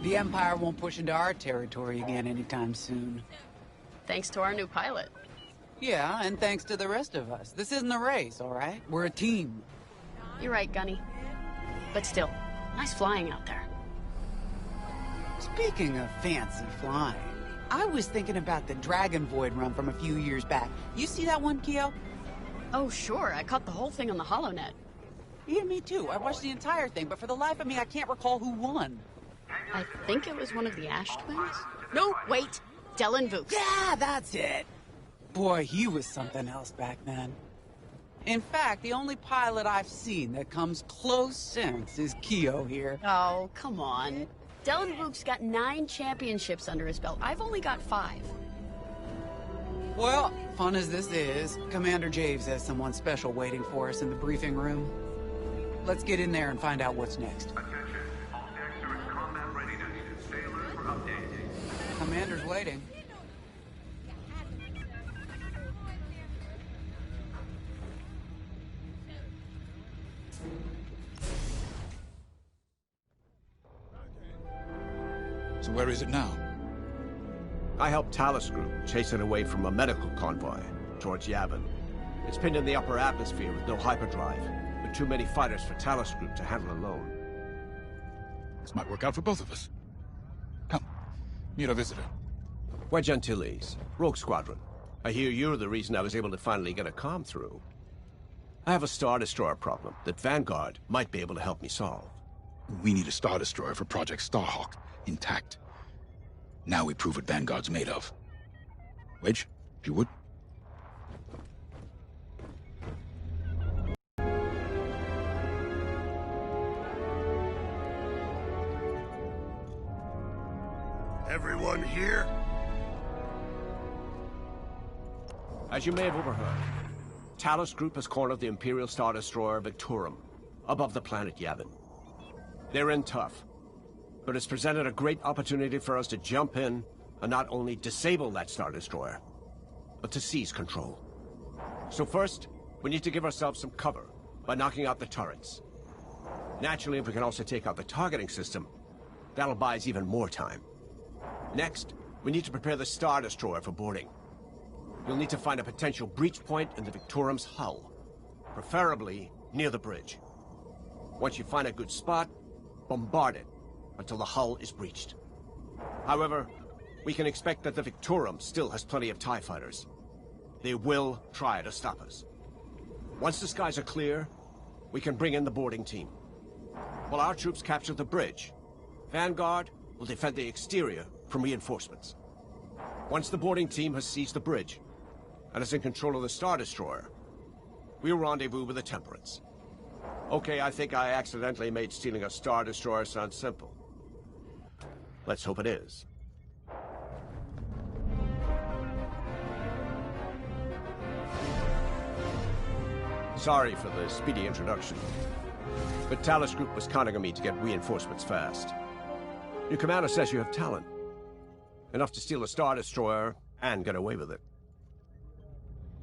The Empire won't push into our territory again anytime soon. Thanks to our new pilot. Yeah, and thanks to the rest of us. This isn't a race, all right? We're a team. You're right, Gunny. But still, nice flying out there. Speaking of fancy flying, I was thinking about the Dragon Void run from a few years back. You see that one, Keo? Oh, sure. I caught the whole thing on the HoloNet. Yeah, me too. I watched the entire thing, but for the life of me, I can't recall who won. I think it was one of the Ash twins? No, wait. Dylan Vooks. Yeah, that's it. Boy, he was something else back then. In fact, the only pilot I've seen that comes close since is Keo here. Oh, come on. Dylan Vooks got 9 championships under his belt. I've only got 5. Well, fun as this is, Commander Javes has someone special waiting for us in the briefing room. Let's get in there and find out what's next. Attention, all decks are in combat readiness. Stay alert for updates. Commander's waiting. So where is it now? I helped Talus Group chase it away from a medical convoy towards Yavin. It's pinned in the upper atmosphere with no hyperdrive, but too many fighters for Talus Group to handle alone. This might work out for both of us. Come, meet our visitor. Wedge Antilles, Rogue Squadron. I hear you're the reason I was able to finally get a comm through. I have a Star Destroyer problem that Vanguard might be able to help me solve. We need a Star Destroyer for Project Starhawk, intact. Now we prove what Vanguard's made of. Wedge, if you would. Everyone here? As you may have overheard, Talus Group has cornered the Imperial Star Destroyer Victorum above the planet Yavin. They're in tough, but it's presented a great opportunity for us to jump in and not only disable that Star Destroyer, but to seize control. So first, we need to give ourselves some cover by knocking out the turrets. Naturally, if we can also take out the targeting system, that'll buy us even more time. Next, we need to prepare the Star Destroyer for boarding. You'll need to find a potential breach point in the Victorum's hull, preferably near the bridge. Once you find a good spot, bombard it until the hull is breached. However, we can expect that the Victorum still has plenty of TIE fighters. They will try to stop us. Once the skies are clear, we can bring in the boarding team. While our troops capture the bridge, Vanguard will defend the exterior from reinforcements. Once the boarding team has seized the bridge and is in control of the Star Destroyer, we'll rendezvous with the Temperance. Okay, I think I accidentally made stealing a Star Destroyer sound simple. Let's hope it is. Sorry for the speedy introduction, but Talus Group was counting on me to get reinforcements fast. Your commander says you have talent. Enough to steal a Star Destroyer and get away with it.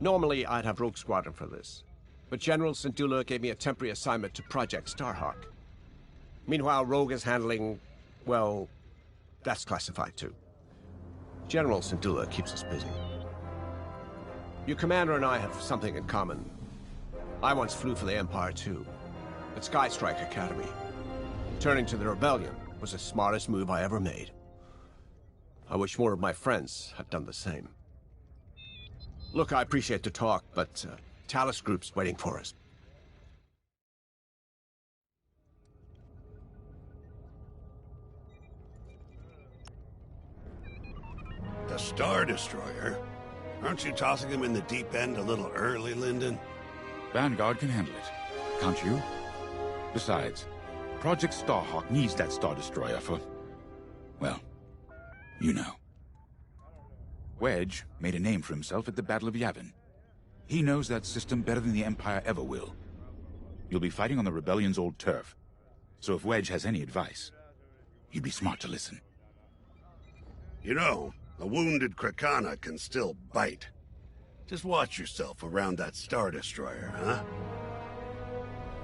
Normally, I'd have Rogue Squadron for this, but General Syndulla gave me a temporary assignment to Project Starhawk. Meanwhile, Rogue is handling, well, that's classified too. General Syndulla keeps us busy. Your commander and I have something in common. I once flew for the Empire too, at Sky Strike Academy. Turning to the Rebellion was the smartest move I ever made. I wish more of my friends had done the same. Look, I appreciate the talk, but Talus Group's waiting for us. The Star Destroyer? Aren't you tossing him in the deep end a little early, Lyndon? Vanguard can handle it. Can't you? Besides, Project Starhawk needs that Star Destroyer for... well, you know. Wedge made a name for himself at the Battle of Yavin. He knows that system better than the Empire ever will. You'll be fighting on the Rebellion's old turf, so if Wedge has any advice, you'd be smart to listen. You know, a wounded Krakana can still bite. Just watch yourself around that Star Destroyer, huh?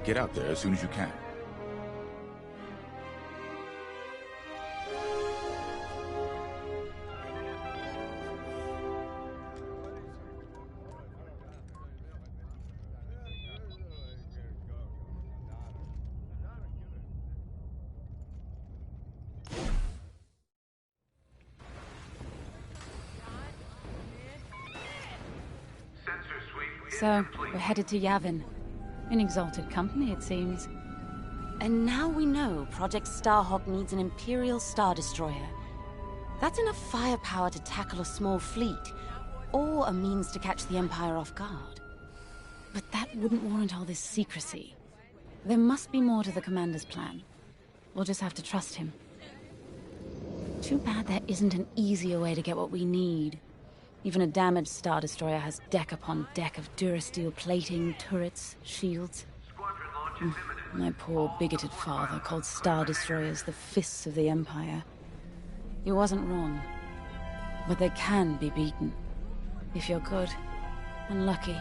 Get out there as soon as you can. So, we're headed to Yavin. In exalted company, it seems. And now we know Project Starhawk needs an Imperial Star Destroyer. That's enough firepower to tackle a small fleet, or a means to catch the Empire off guard. But that wouldn't warrant all this secrecy. There must be more to the Commander's plan. We'll just have to trust him. Too bad there isn't an easier way to get what we need. Even a damaged Star Destroyer has deck upon deck of Durasteel plating, turrets, shields. My poor bigoted father called Star Destroyers the fists of the Empire. He wasn't wrong. But they can be beaten. If you're good and lucky.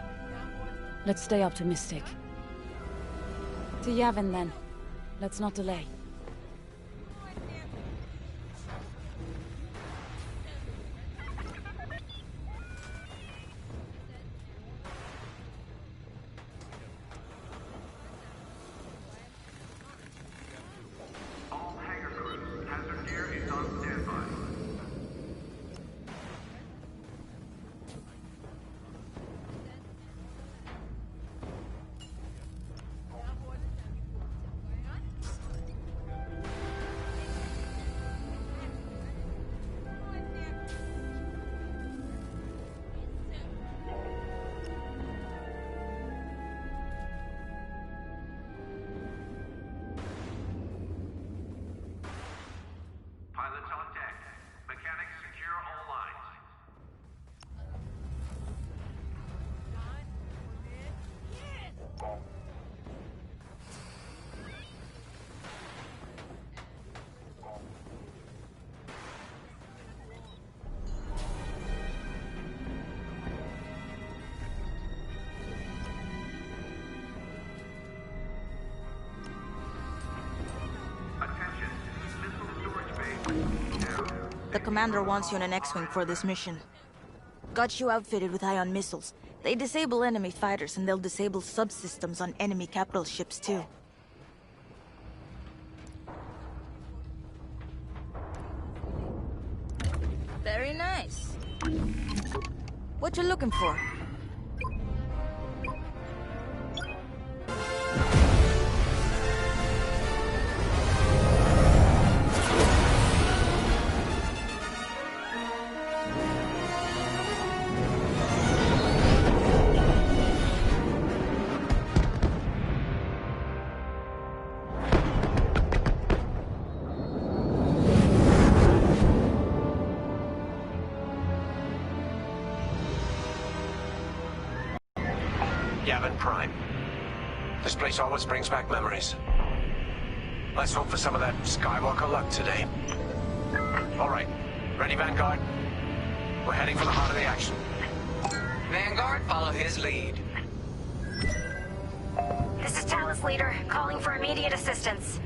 Let's stay optimistic. To Yavin then. Let's not delay. All hangar crews, hazard gear is on standby. Pilots on deck. Mechanics secure all lines. Attention. Missile storage bay down. The commander wants you on an X-Wing for this mission. Got you outfitted with ion missiles. They disable enemy fighters and they'll disable subsystems on enemy capital ships too. Very nice. What you looking for? Yavin Prime. This place always brings back memories. Let's hope for some of that Skywalker luck today. All right. Ready, Vanguard? We're heading for the heart of the action. Vanguard, follow his lead. This is Talus Leader, calling for immediate assistance.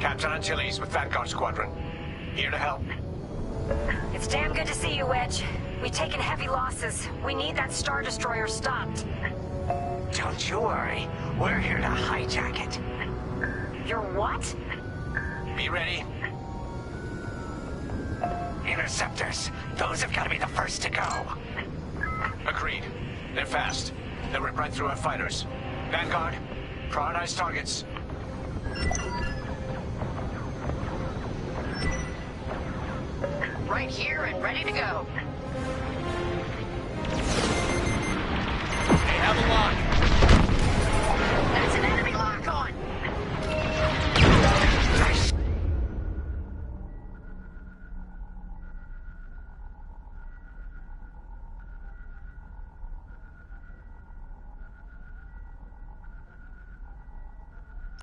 Captain Antilles with Vanguard Squadron. Here to help. It's damn good to see you, Wedge. We've taken heavy losses. We need that Star Destroyer stopped. Don't you worry. We're here to hijack it. You're what? Be ready. Interceptors. Those have got to be the first to go. Agreed. They're fast. They'll rip right through our fighters. Vanguard, prioritize targets. Right here and ready to go. They have a lock. That's an enemy lock on. Nice.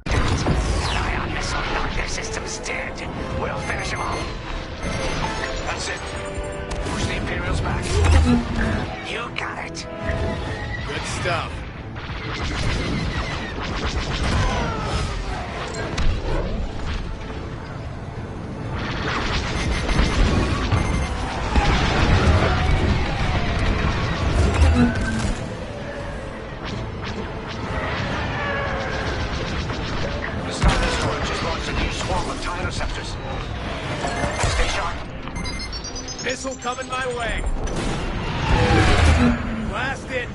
Ion missile knocked their systems dead. We'll finish them all. That's it. Push the Imperials back. You got it. Good stuff. The Star Destroyer just launched a new swarm of TIE interceptors. Stay sharp. Missile coming my way. Blast it.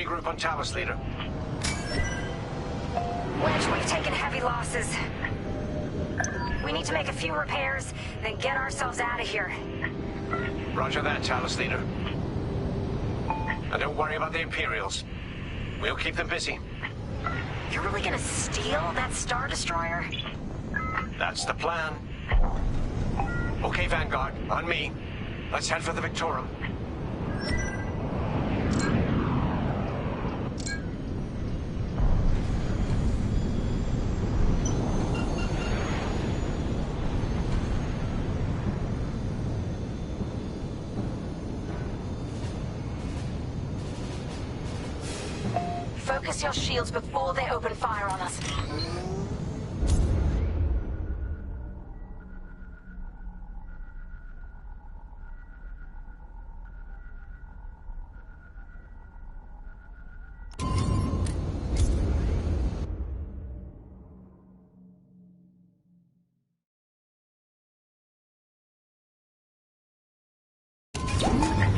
regroup on Talos, leader. Wedge, we've taken heavy losses. We need to make a few repairs, then get ourselves out of here. Roger that, Talos, leader. And don't worry about the Imperials. We'll keep them busy. You're really gonna steal that Star Destroyer? That's the plan. Okay, Vanguard, on me. Let's head for the Victorum. Focus your shields before they open fire on us.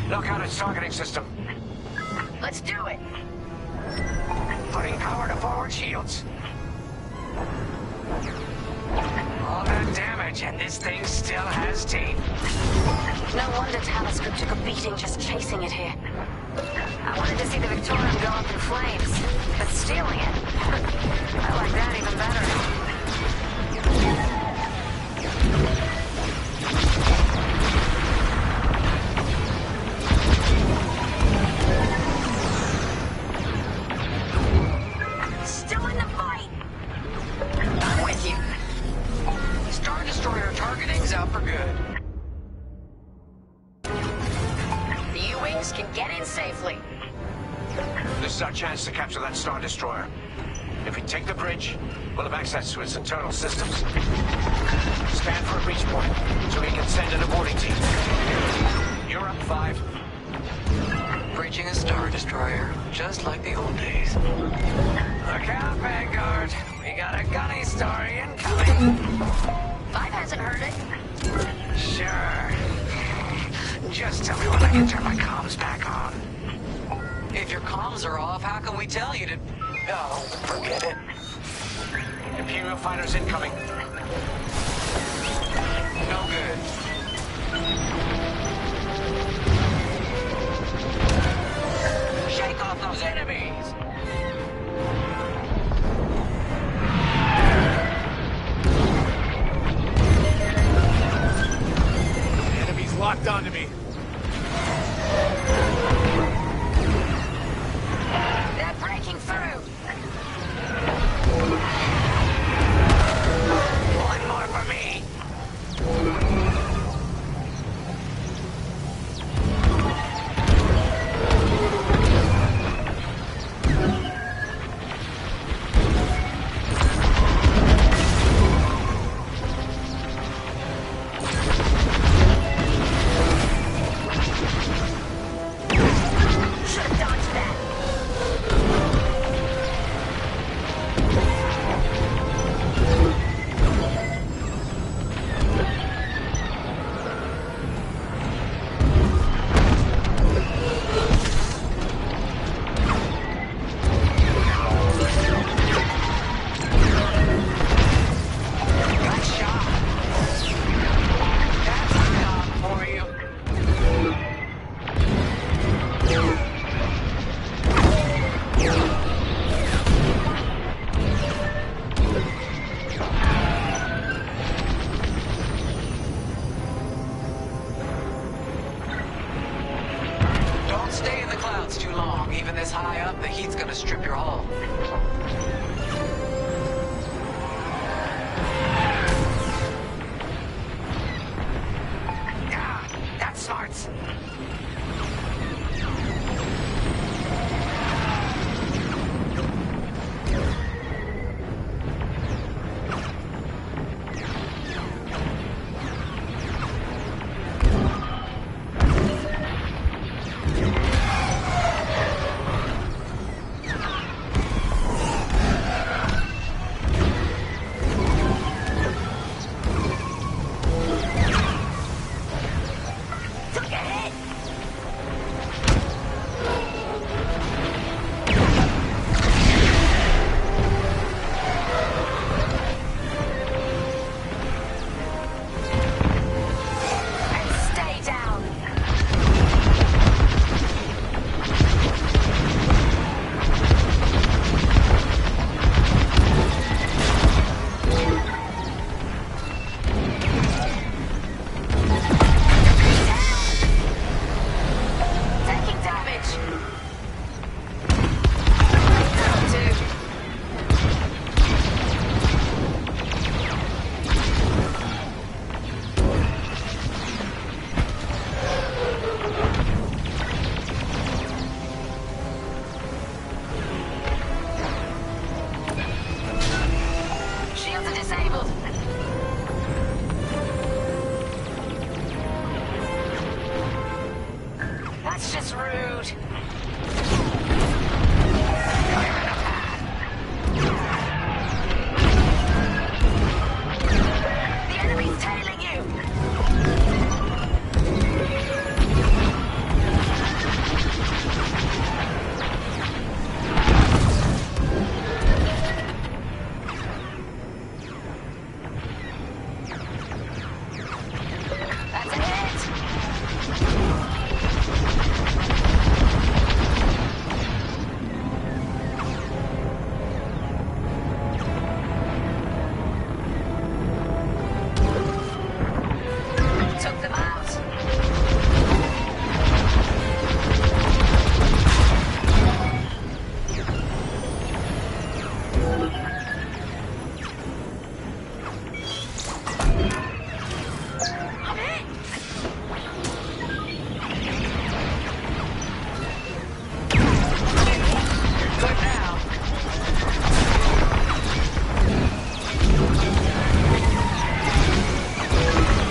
Look out its targeting system. Let's do it. Putting power to forward shields. All that damage, and this thing still has teeth. No wonder Talos Group took a beating just chasing it here. I wanted to see the Victorium go up in flames, but stealing it, I like that even better. Still in the fight! I'm with you. Star Destroyer targeting's out for good. The U-Wings can get in safely. This is our chance to capture that Star Destroyer. If we take the bridge, we'll have access to its internal systems. Scan for a breach point, so we can send an aborting team. You're up, 5. Breaching a Star Destroyer, just like the old days. Look out, Vanguard. We got a gunny story incoming. 5 hasn't heard it. Sure. Just tell me when I can turn my comms back on. If your comms are off, how can we tell you to... Oh, forget it. Imperial fighters incoming. No good. Shake off those enemies! Enemies locked onto me. They're breaking through. One more disabled. That's just rude. The enemy's tailing you. That's a hit. Took them out. I'm hit. Good now.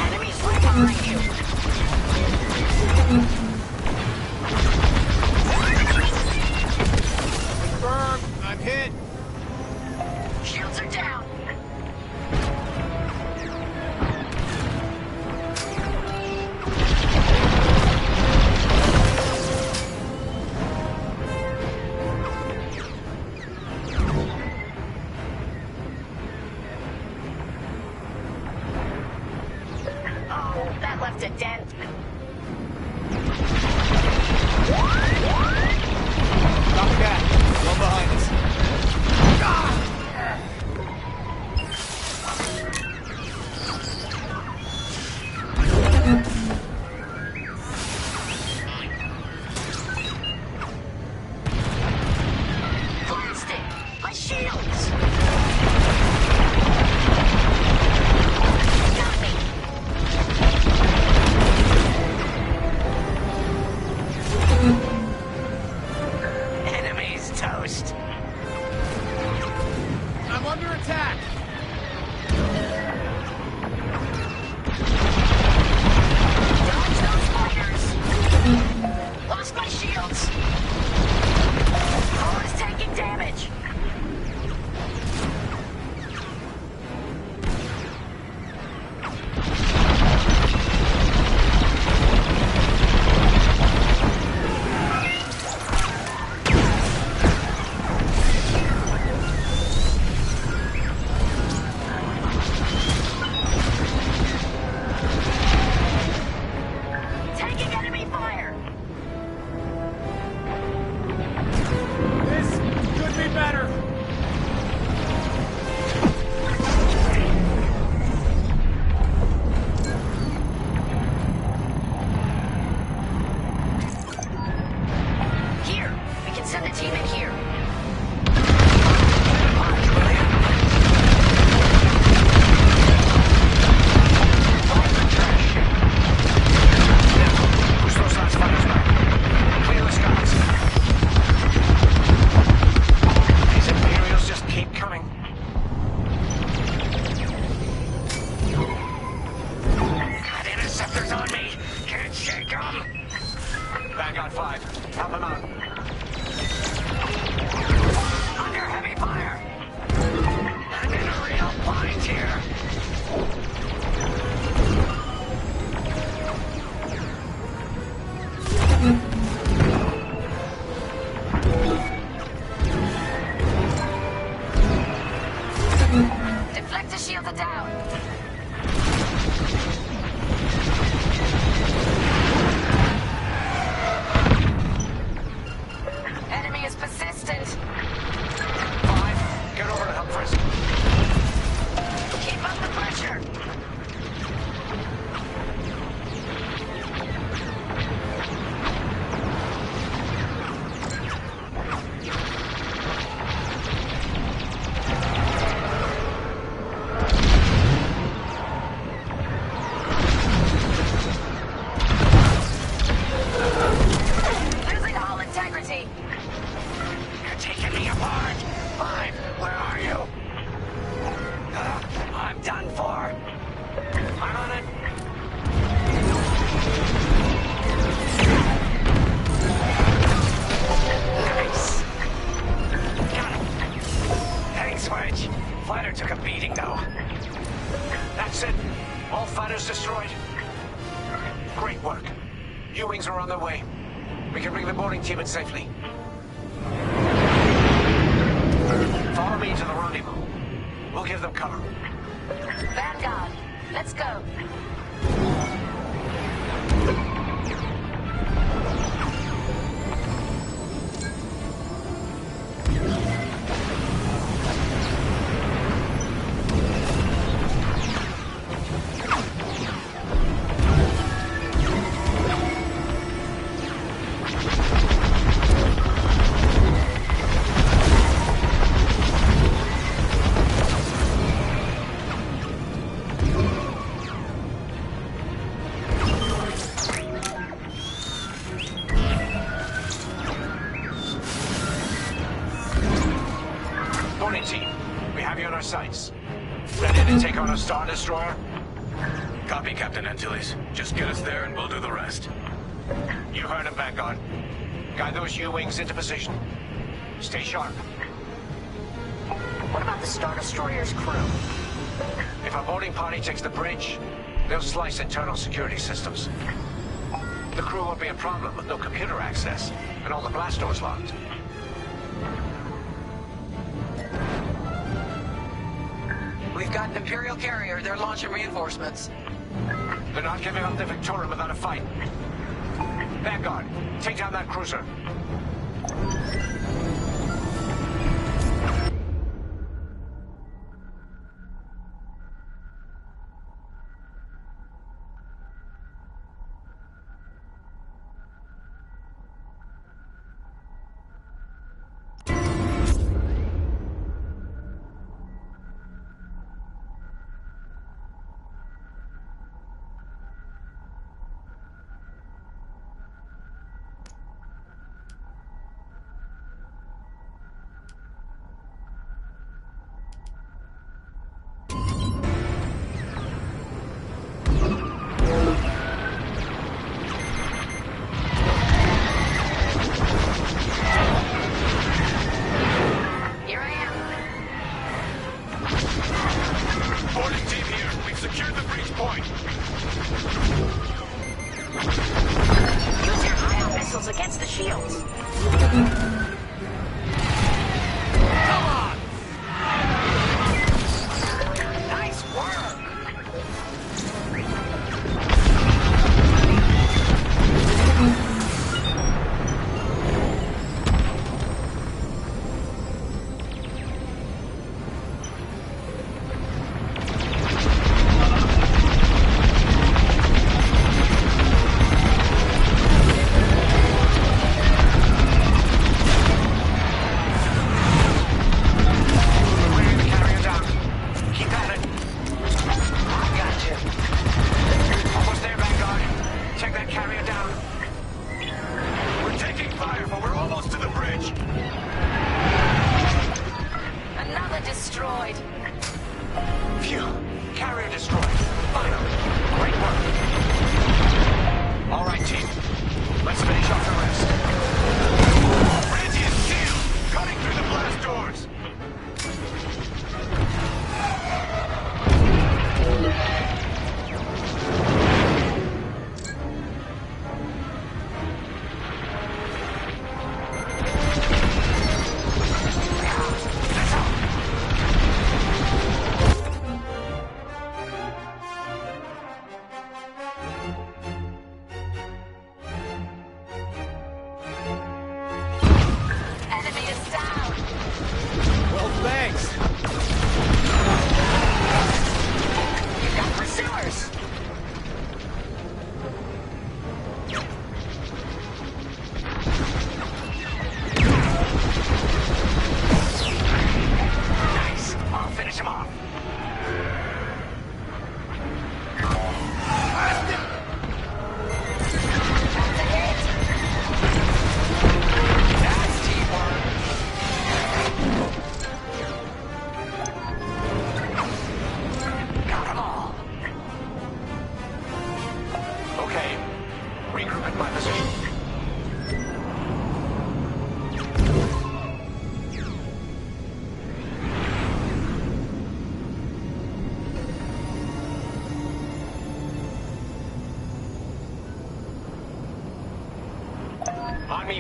Enemies right behind you. Confirmed. I'm hit. Shields are down. Oh, that left a dent. Copycat. One behind us. Plastic! My shields! Got me! Enemy's toast. I'm under attack. Dodge those fighters! Lost my shields! Core is taking damage! Taking enemy fire! This could be better. Here! We can send a team in here! Push those last fighters back. Clear the skies. These Imperials just keep coming. Got interceptors on me! Can't shake them! Vanguard 5. Help them out. Under heavy fire! I'm in a real bind here! Deflector shields are down! Enemy is persistent! 5. Get over to help Frisk. Keep up the pressure! Losing all integrity! You're taking me Fighter took a beating, though. That's it. All fighters destroyed. Great work. U-Wings are on their way. We can bring the boarding team in safely. Follow me to the rendezvous. We'll give them cover. Vanguard, let's go. Boarding team, we have you on our sights. Ready to take on a Star Destroyer? Copy, Captain Antilles. Just get us there and we'll do the rest. You heard him, Vanguard. Guide those U-Wings into position. Stay sharp. What about the Star Destroyer's crew? If our boarding party takes the bridge, they'll slice internal security systems. The crew won't be a problem with no computer access, and all the blast doors locked. We've got an Imperial carrier. They're launching reinforcements. They're not giving up the Victorum without a fight. Vanguard, take down that cruiser. Against the shields. Nice work. Destroyed. Phew. Carrier destroyed. Finally. Great work. All right, team. Let's finish off the rest. Radiant shield! Cutting through the blast doors!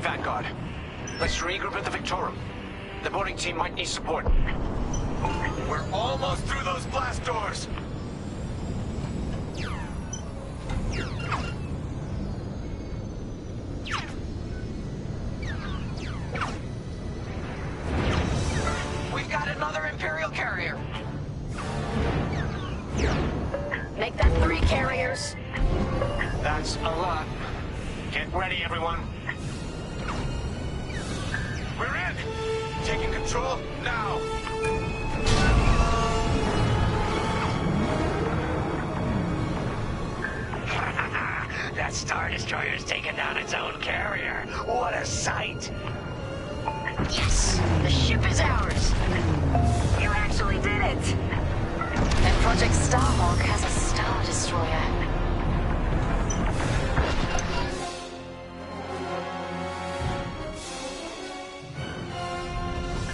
Copy, Vanguard. Let's regroup at the Victorum. The boarding team might need support. We're almost through those blast doors! We've got another Imperial carrier! Make that 3 carriers. That's a lot. Get ready, everyone. We're in! Taking control now! That Star Destroyer's taken down its own carrier. What a sight! Yes! The ship is ours! You actually did it! And Project Starhawk has a Star Destroyer.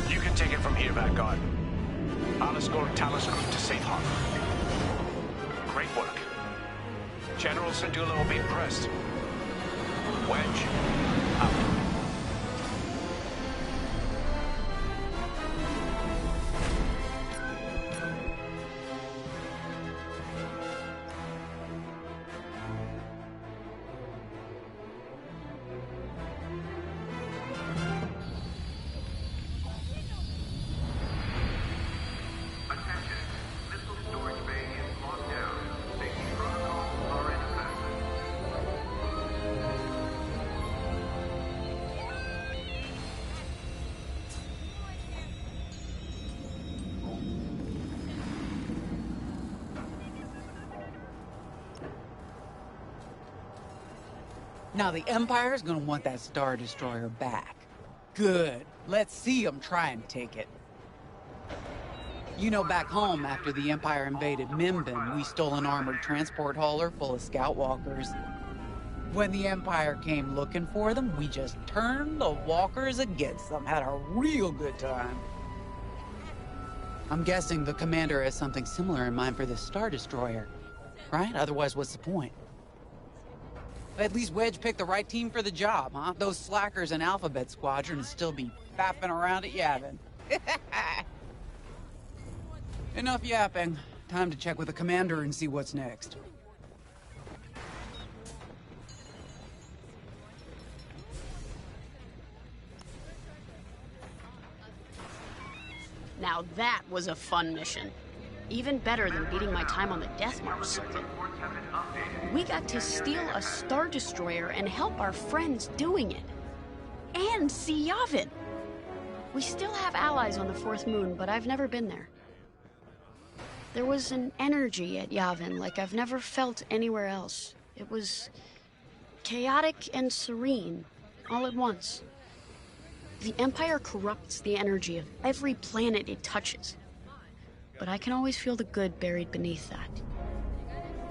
You can take it from here, Vanguard. I'll escort Talos Group to safe harbor. Great work. General Syndulla will be impressed. Wedge, out. Attention. Missile storage bay is locked down. Safety protocols are in effect. Now the Empire's gonna want that Star Destroyer back. Good. Let's see them try and take it. You know, back home, after the Empire invaded Mimbin, we stole an armored transport hauler full of scout walkers. When the Empire came looking for them, we just turned the walkers against them. Had a real good time. I'm guessing the commander has something similar in mind for this Star Destroyer, right? Otherwise, what's the point? At least Wedge picked the right team for the job, huh? Those slackers in Alphabet Squadron would still be faffing around at Yavin. Enough yapping. Time to check with the commander and see what's next. Now that was a fun mission. Even better than beating my time on the Death March circuit. We got to steal a Star Destroyer and help our friends doing it. And see Yavin. We still have allies on the Fourth Moon, but I've never been there. There was an energy at Yavin like I've never felt anywhere else. It was chaotic and serene, all at once. The Empire corrupts the energy of every planet it touches. But I can always feel the good buried beneath that.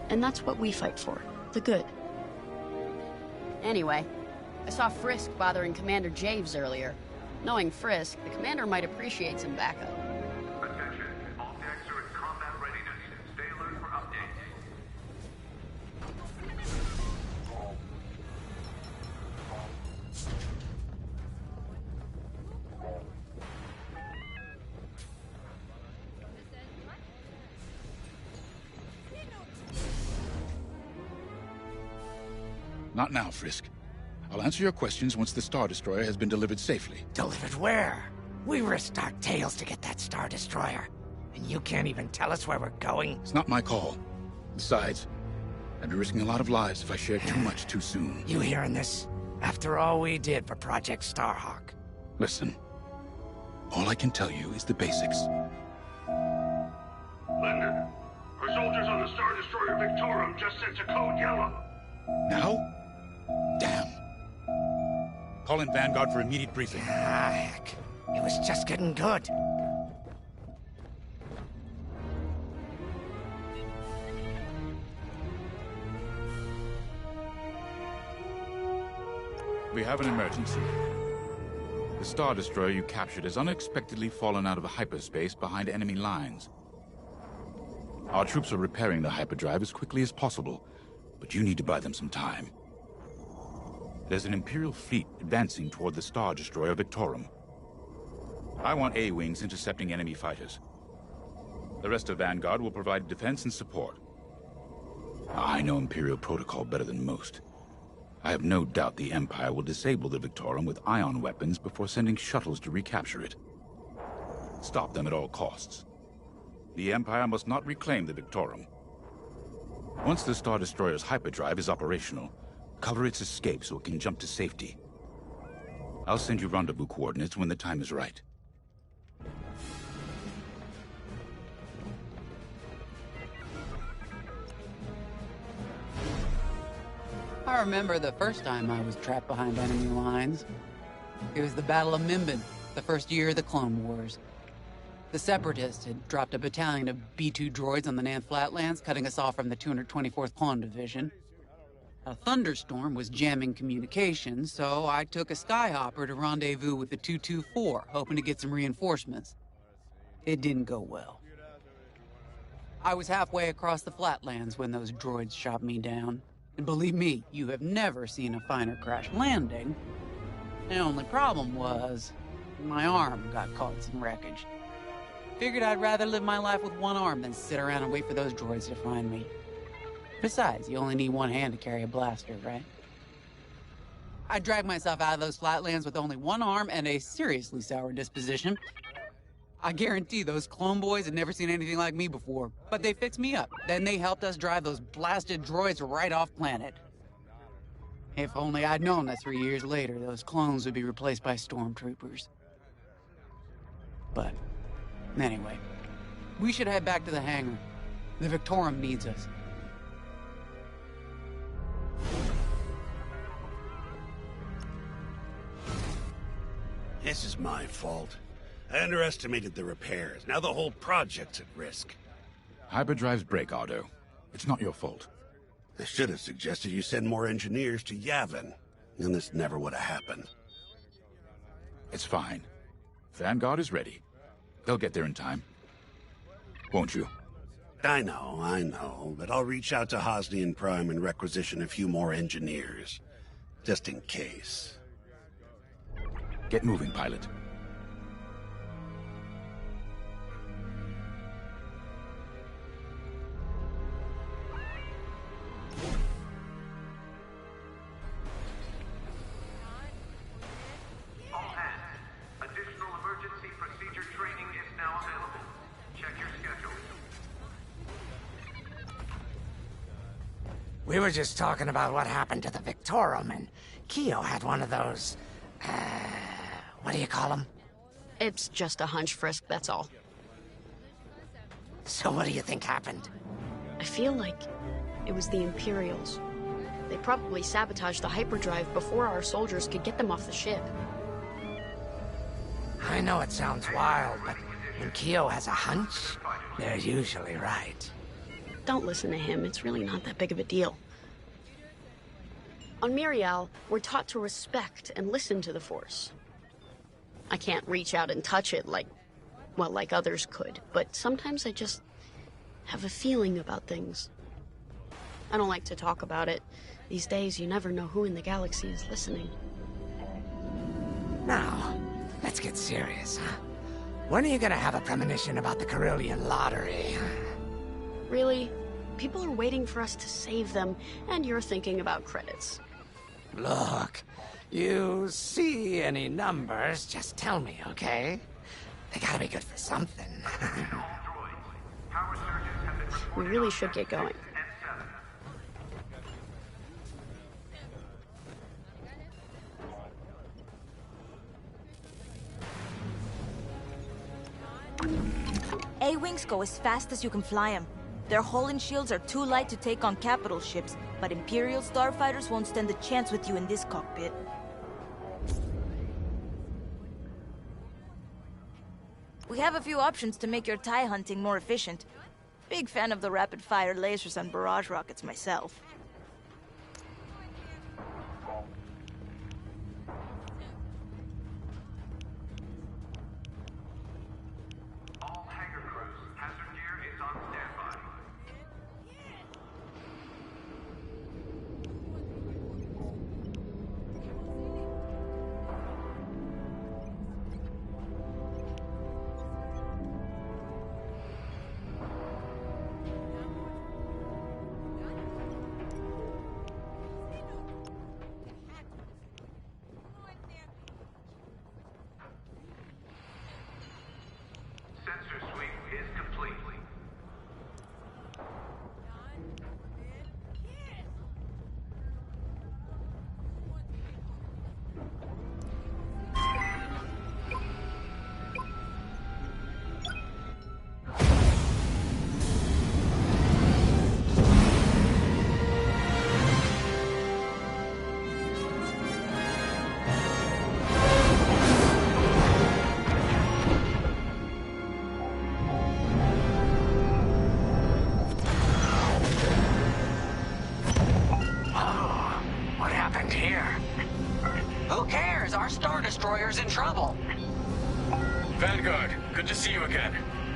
And that's what we fight for, the good. Anyway, I saw Frisk bothering Commander Javes earlier. Knowing Frisk, the commander might appreciate some backup. Attention. All decks are in combat readiness. Stay alert for updates. Not now, Frisk. I'll answer your questions once the Star Destroyer has been delivered safely. Delivered where? We risked our tails to get that Star Destroyer. And you can't even tell us where we're going? It's not my call. Besides, I'd be risking a lot of lives if I shared too much too soon. You hearing this? After all we did for Project Starhawk. Listen, all I can tell you is the basics. Linden, our soldiers on the Star Destroyer Victorum just sent a code yellow. Now? Damn. Call in Vanguard for immediate briefing. Ah, heck. It was just getting good. We have an emergency. The Star Destroyer you captured has unexpectedly fallen out of hyperspace behind enemy lines. Our troops are repairing the hyperdrive as quickly as possible, but you need to buy them some time. There's an Imperial fleet advancing toward the Star Destroyer Victorum. I want A-Wings intercepting enemy fighters. The rest of Vanguard will provide defense and support. I know Imperial protocol better than most. I have no doubt the Empire will disable the Victorum with ion weapons before sending shuttles to recapture it. Stop them at all costs. The Empire must not reclaim the Victorum. Once the Star Destroyer's hyperdrive is operational, cover its escape so it can jump to safety. I'll send you rendezvous coordinates when the time is right. I remember the first time I was trapped behind enemy lines. It was the Battle of Mimban, the first year of the Clone Wars. The Separatists had dropped a battalion of B-2 droids on the Nan Flatlands, cutting us off from the 224th Clone Division. A thunderstorm was jamming communications, so I took a Skyhopper to rendezvous with the 224, hoping to get some reinforcements. It didn't go well. I was halfway across the Flatlands when those droids shot me down. And believe me, you have never seen a finer crash landing. The only problem was, my arm got caught in some wreckage. Figured I'd rather live my life with one arm than sit around and wait for those droids to find me. Besides, you only need one hand to carry a blaster, right? I dragged myself out of those Flatlands with only one arm and a seriously sour disposition. I guarantee those clone boys had never seen anything like me before, but they fixed me up. Then they helped us drive those blasted droids right off planet. If only I'd known that 3 years later, those clones would be replaced by stormtroopers. But, anyway, we should head back to the hangar. The Victorum needs us. This is my fault. I underestimated the repairs. Now the whole project's at risk. Hyperdrives break, Ardo. It's not your fault. I should have suggested you send more engineers to Yavin. Then this never would have happened. It's fine. Vanguard is ready. They'll get there in time. Won't you? I know, but I'll reach out to Hosnian Prime and requisition a few more engineers. Just in case. Get moving, pilot. All hands. Additional emergency procedure training is now available. Check your schedule. We were just talking about what happened to the Victorum, and Keo had one of those, what do you call them? It's just a hunch, Frisk, that's all. So what do you think happened? I feel like it was the Imperials. They probably sabotaged the hyperdrive before our soldiers could get them off the ship. I know it sounds wild, but when Keo has a hunch, they're usually right. Don't listen to him, it's really not that big of a deal. On Miriel, we're taught to respect and listen to the Force. I can't reach out and touch it like others could, but sometimes I just have a feeling about things. I don't like to talk about it. These days, you never know who in the galaxy is listening. Now, let's get serious, huh? When are you gonna have a premonition about the Carillion lottery? Really? People are waiting for us to save them, and you're thinking about credits. Look, you see any numbers, just tell me, okay? They gotta be good for something. We really should get going. A-Wings go as fast as you can fly them. Their hull and shields are too light to take on capital ships, but Imperial starfighters won't stand a chance with you in this cockpit. We have a few options to make your TIE hunting more efficient. Big fan of the rapid-fire lasers and barrage rockets myself. All hangar crews, hazard gear is on standby.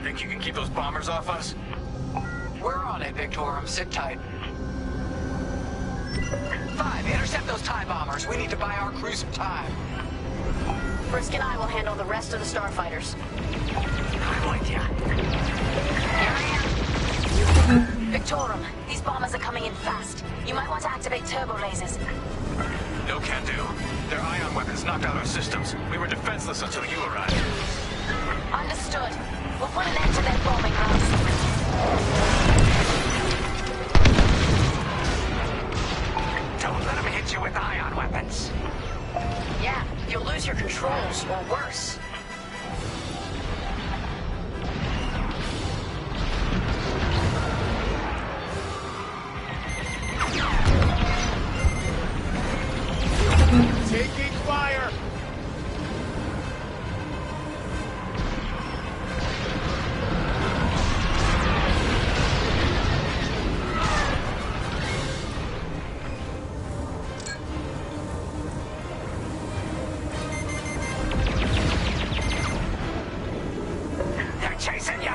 Think you can keep those bombers off us? We're on it, Victorum. Sit tight. 5, intercept those TIE bombers. We need to buy our crew some time. Frisk and I will handle the rest of the starfighters. I'm with ya. Here I am. Victorum, these bombers are coming in fast. You might want to activate turbo lasers. No can do. Their ion weapons knocked out our systems. We were defenseless until you arrived. Understood. We'll put an end to their bombing runs. Don't let him hit you with ion weapons. Yeah, you'll lose your controls, or worse. Taking fire! They're chasing you.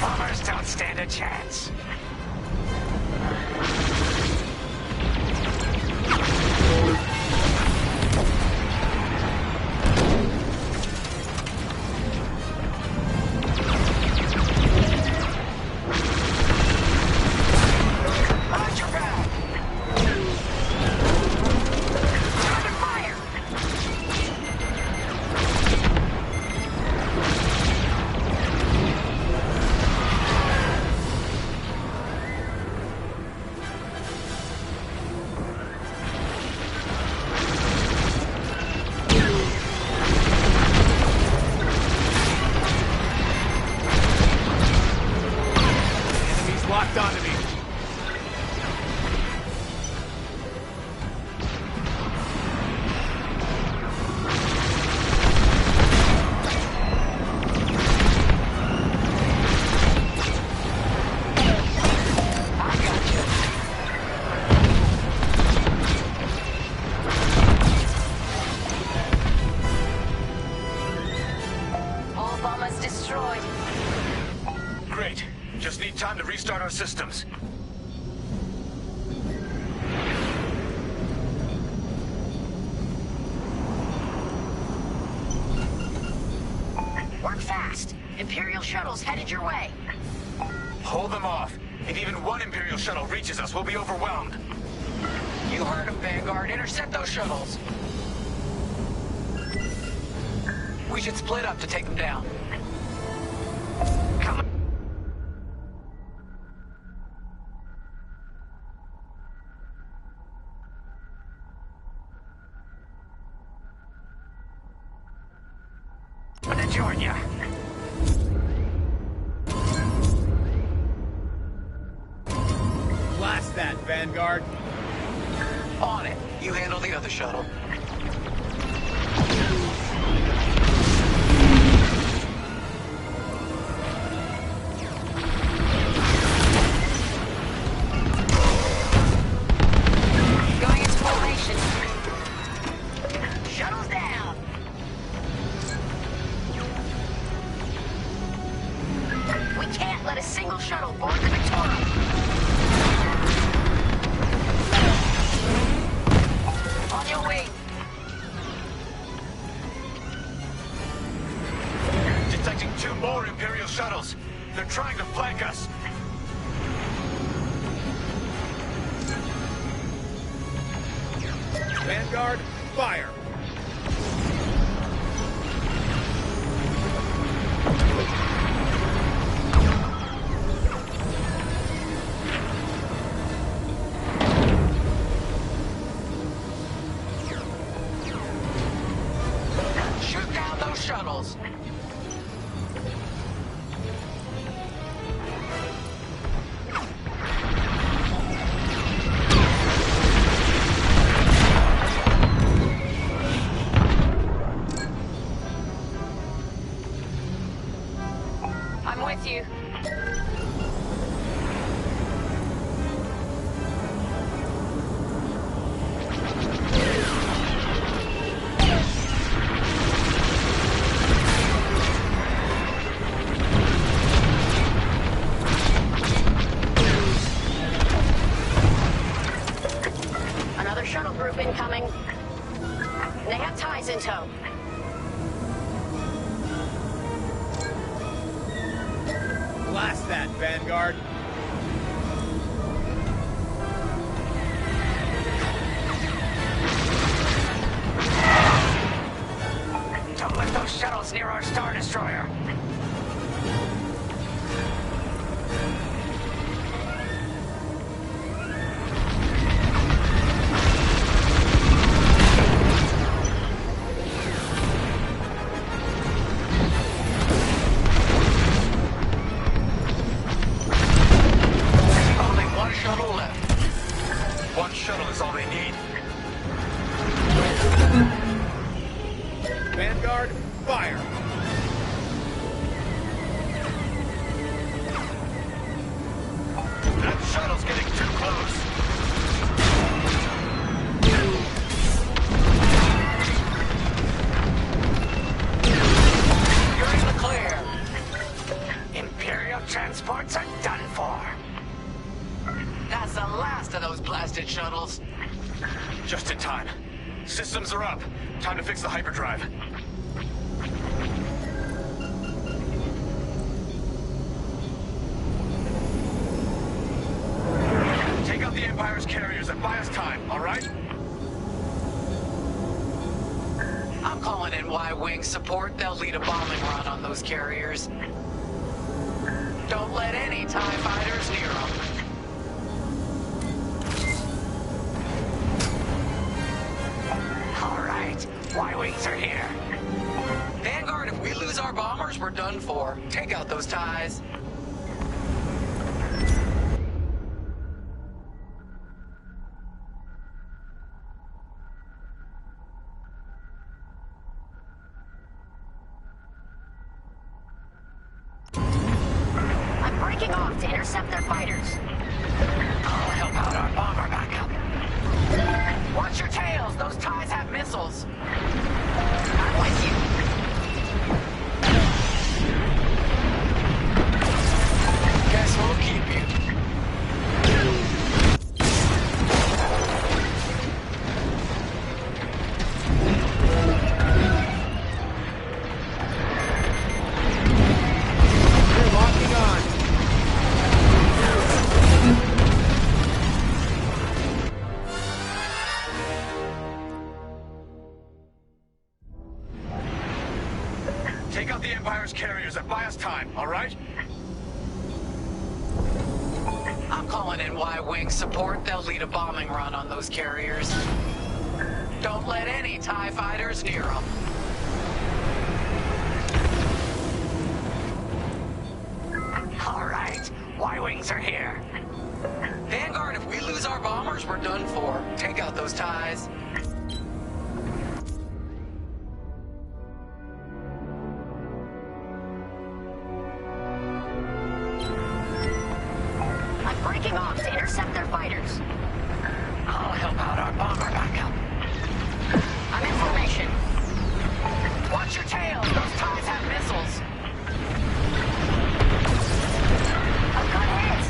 Bombers don't stand a chance. Watch your back. Time to fire. Enemies locked onto me. All bombers destroyed. Great. Just need time to restart our systems. Work fast. Imperial shuttles headed your way. Hold them off. If even one Imperial shuttle reaches us, we'll be overwhelmed. You heard him, Vanguard. Intercept those shuttles. We should split up to take them down. Come on. To join ya. Blast that, Vanguard. On it. You handle the other shuttle. Going into formation. Shuttles down. We can't let a single shuttle board the Victoria. On your way. Detecting 2 more Imperial shuttles. They're trying to flank us. Vanguard, fire! with you. Another shuttle group incoming. They have ties in tow. Blast that, Vanguard. Don't let those shuttles near our Star Destroyer. Only one shuttle left. One shuttle is all they need. Vanguard, fire! That shuttle's getting too close. You're in the clear. Imperial transports are done for. That's the last of those blasted shuttles. Just in time. Systems are up. Time to fix the hyperdrive. Take out the Empire's carriers and buy us time, all right? I'm calling in Y-Wing support. They'll lead a bombing run on those carriers. Don't let any TIE fighters near them. All right, Y-Wings are here. Vanguard, if we lose our bombers, we're done for. Take out those ties. I'm breaking off to intercept their fighters. I'll help out our bomber backup. Watch your tails. Those ties have missiles. I'm with you. Guess we'll keep you. We're locking on. Take out the Empire's carriers and buy us time, all right? I'm calling in Y-Wing support. They'll lead a bombing run on those carriers. Don't let any TIE fighters near them. All right, Y-Wings are here. Vanguard, if we lose our bombers, we're done for. Take out those ties. I'm breaking off to intercept their fighters. I'll help out our bomber backup. I'm in formation. Watch your tails. Those ties have missiles. I've got hits.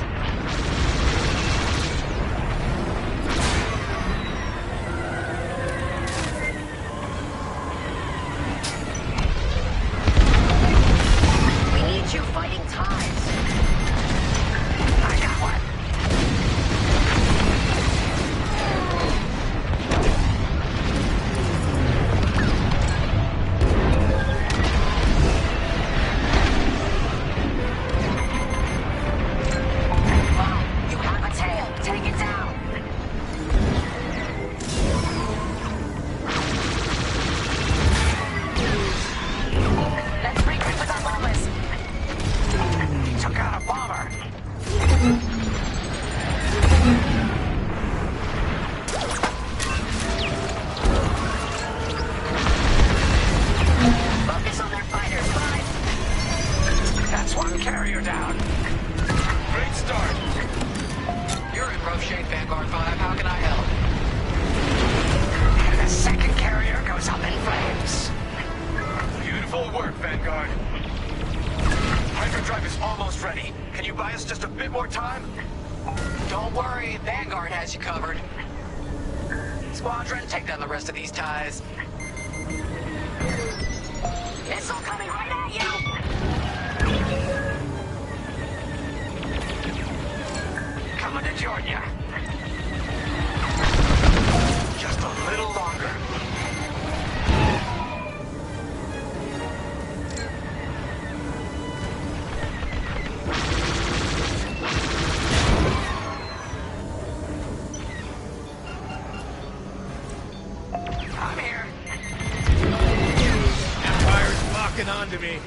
We need you fighting ties. I got one. One carrier down. Great start. You're in rough shape, Vanguard 5. How can I help? The second carrier goes up in flames. Beautiful work, Vanguard. Hyperdrive is almost ready. Can you buy us just a bit more time? Don't worry, Vanguard has you covered. Squadron, take down the rest of these ties. Missile coming right at you! Coming to join ya. Just a little longer. I'm here. Empire's locking onto me.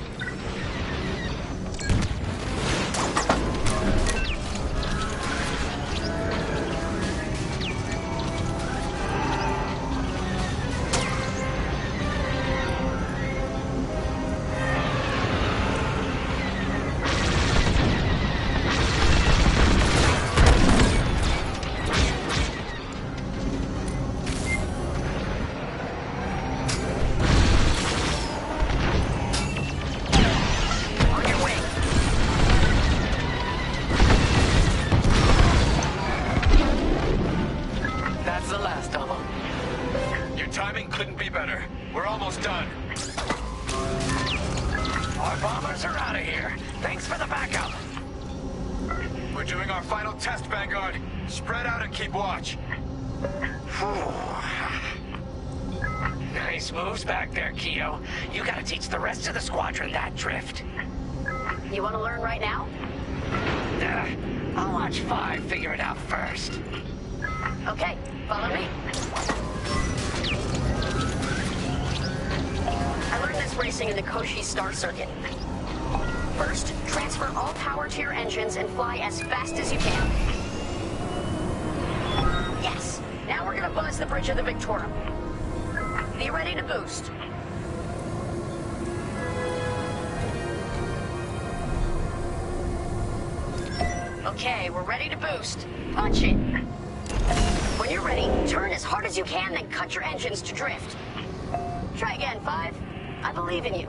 That's the last of them. Your timing couldn't be better. We're almost done. Our bombers are out of here. Thanks for the backup. We're doing our final test, Vanguard. Spread out and keep watch. Nice moves back there, Keo. You gotta teach the rest of the squadron that drift. You want to learn right now? I'll watch 5 figure it out first. Okay, follow me. I learned this racing in the Koshi Star Circuit. First, transfer all power to your engines and fly as fast as you can. Yes! Now we're gonna buzz the bridge of the Victorum. Be ready to boost. Okay, we're ready to boost. Punch it! When you're ready, turn as hard as you can, then cut your engines to drift. Try again, 5. I believe in you.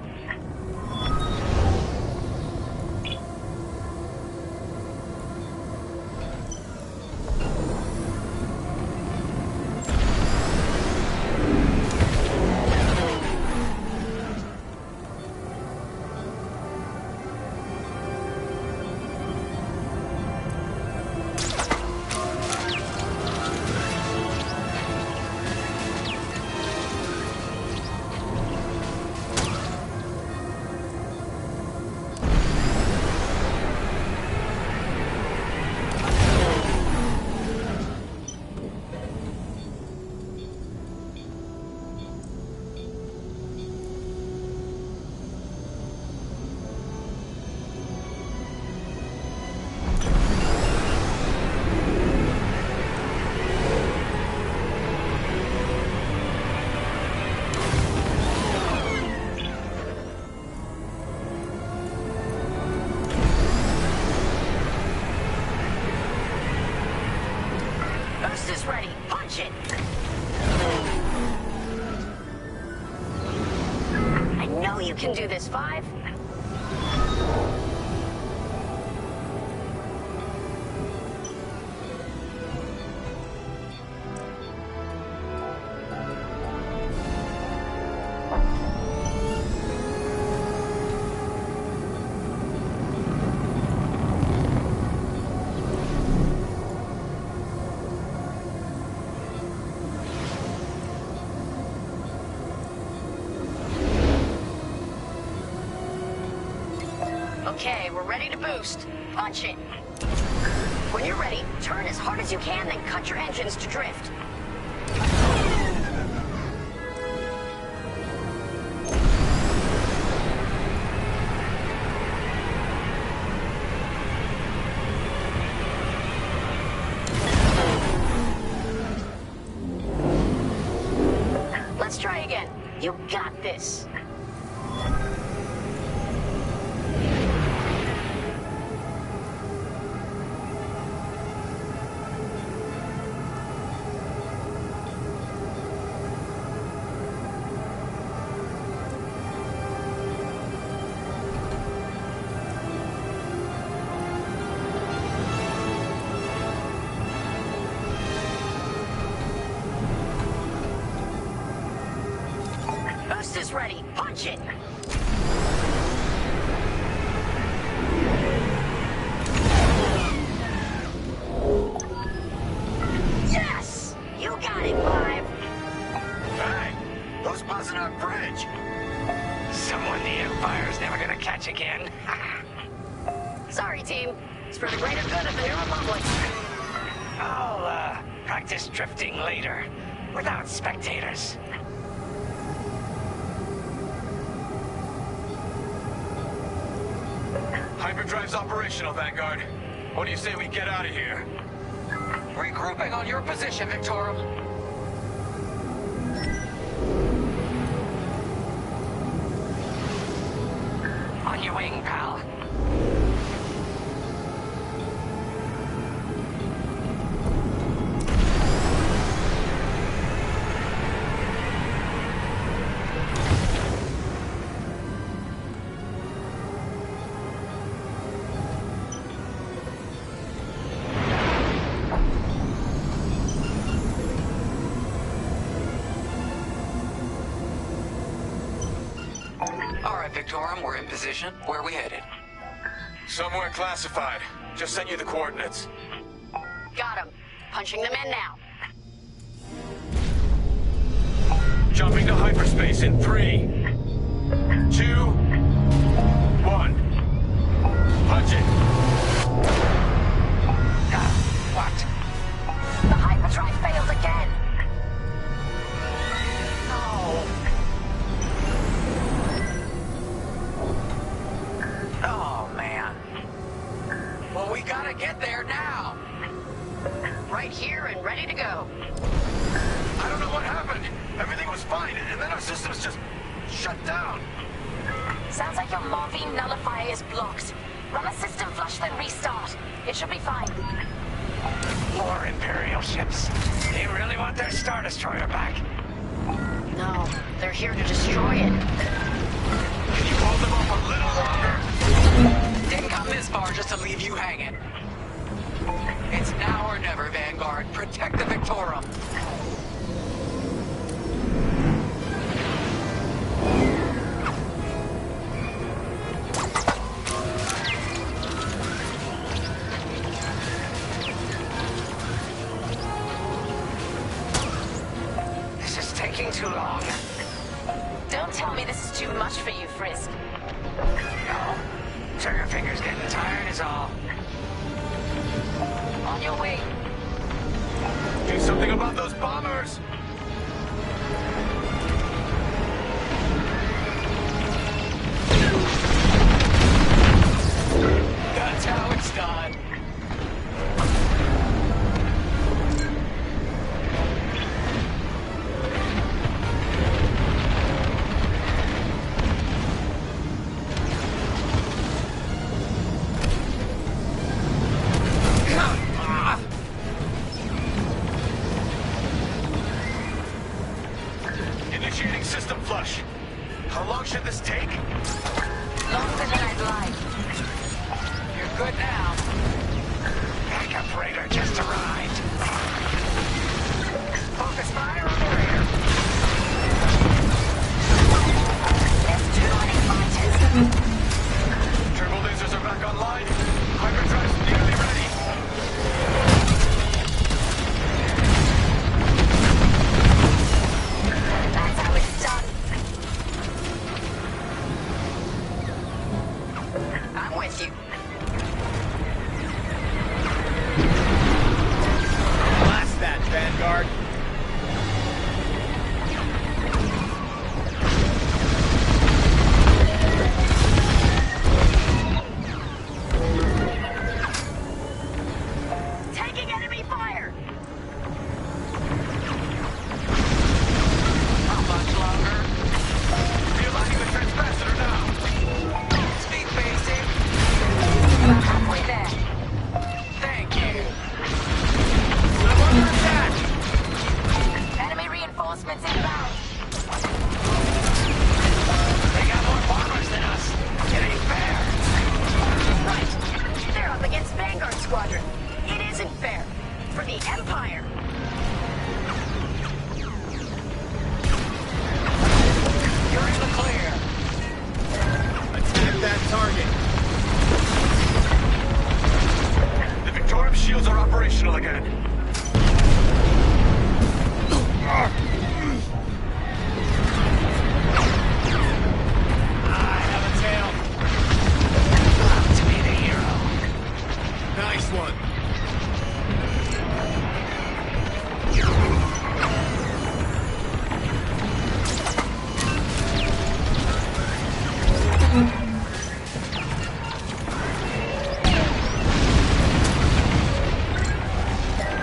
Boost is ready. Punch it! I know you can do this, 5. Okay, we're ready to boost. Punch it. When you're ready, turn as hard as you can, then cut your engines to drift. Let's try again. You got this. is ready. Punch it! Yes! You got it, Five! Hey! Who's buzzing our bridge? Someone the Empire's never gonna catch again. Sorry, team. It's for the greater good of the New Republic. I'll, practice drifting later, without spectators. Hyperdrive's operational, Vanguard. What do you say we get out of here? Regrouping on your position, Victorum. On your wing, pal. Victorum, we're in position. Where are we headed? Somewhere classified. Just sent you the coordinates. Got him. Punching them in now. Jumping to hyperspace in 3, 2, 1. Punch it! What? The hyperdrive failed again! Oh, man. Well, we gotta get there now. Right here and ready to go. I don't know what happened. Everything was fine, and then our systems just shut down. Sounds like your morphine nullifier is blocked. Run a system flush, then restart. It should be fine. More Imperial ships. They really want their Star Destroyer back. No, they're here to destroy it. Can you hold them up a little longer? Didn't come this far just to leave you hanging. It's now or never, Vanguard. Protect the Victorum. This is taking too long. Don't tell me this is too much for you, Frisk. No. Trigger finger's getting tired is all. On your way. Do something about those bombers! That's how it's done. Initiating system flush. How long should this take? Longer than I'd like. You're good now. Backup freighter just arrived. Focus fire on the rear. There's too many fighters. Turbo lasers are back online. Hyperdrive's nearly ready. That's how it's done. I'm with you. Blast that, Vanguard. Taking enemy fire. How much longer? Realigning the transpacitor now. Speed basic. About halfway there. Thank you. I'm under attack! Enemy reinforcements inbound. They got more bombers than us. It ain't fair. Right. They're up against Vanguard Squadron. It isn't fair. For the Empire. You're in shields are operational again. I have a tail. Love to be the hero. Nice one.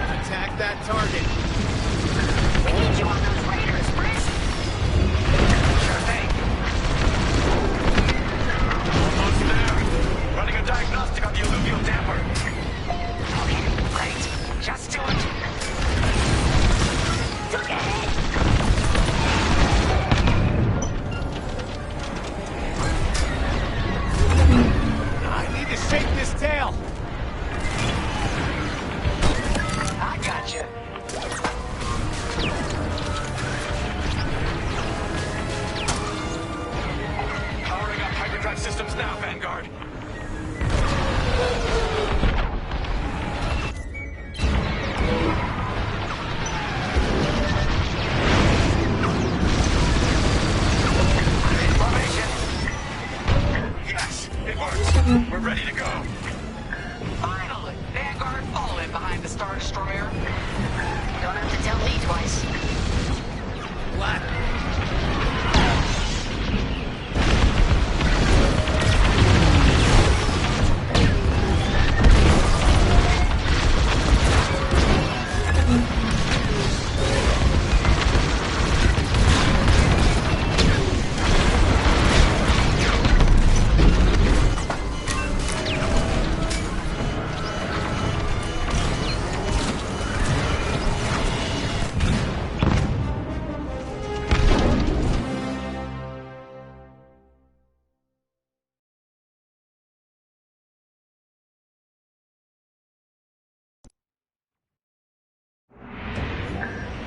Attack that target. We need you on those raiders, Brisk. Sure thing. Almost there. Running a diagnostic on the alluvial damper. Okay, great. Just do it. Look ahead. I need to shake this tail. I got you. Powering up hyperdrive systems now, Vanguard. Formation. Yes, it works. We're ready to go. Finally! Vanguard, follow in behind the Star Destroyer. Don't have to tell me twice. Black.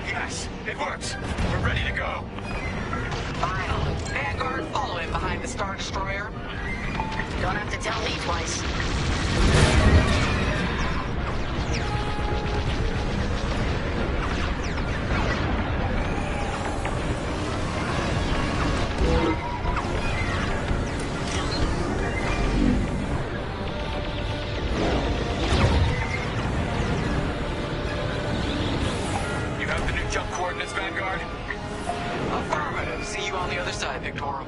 Yes, it works. We're ready to go. Finally! Vanguard, follow in behind the Star Destroyer. Don't have to tell me twice. You have the new jump coordinates, Vanguard? Affirmative. See you on the other side, Victorum.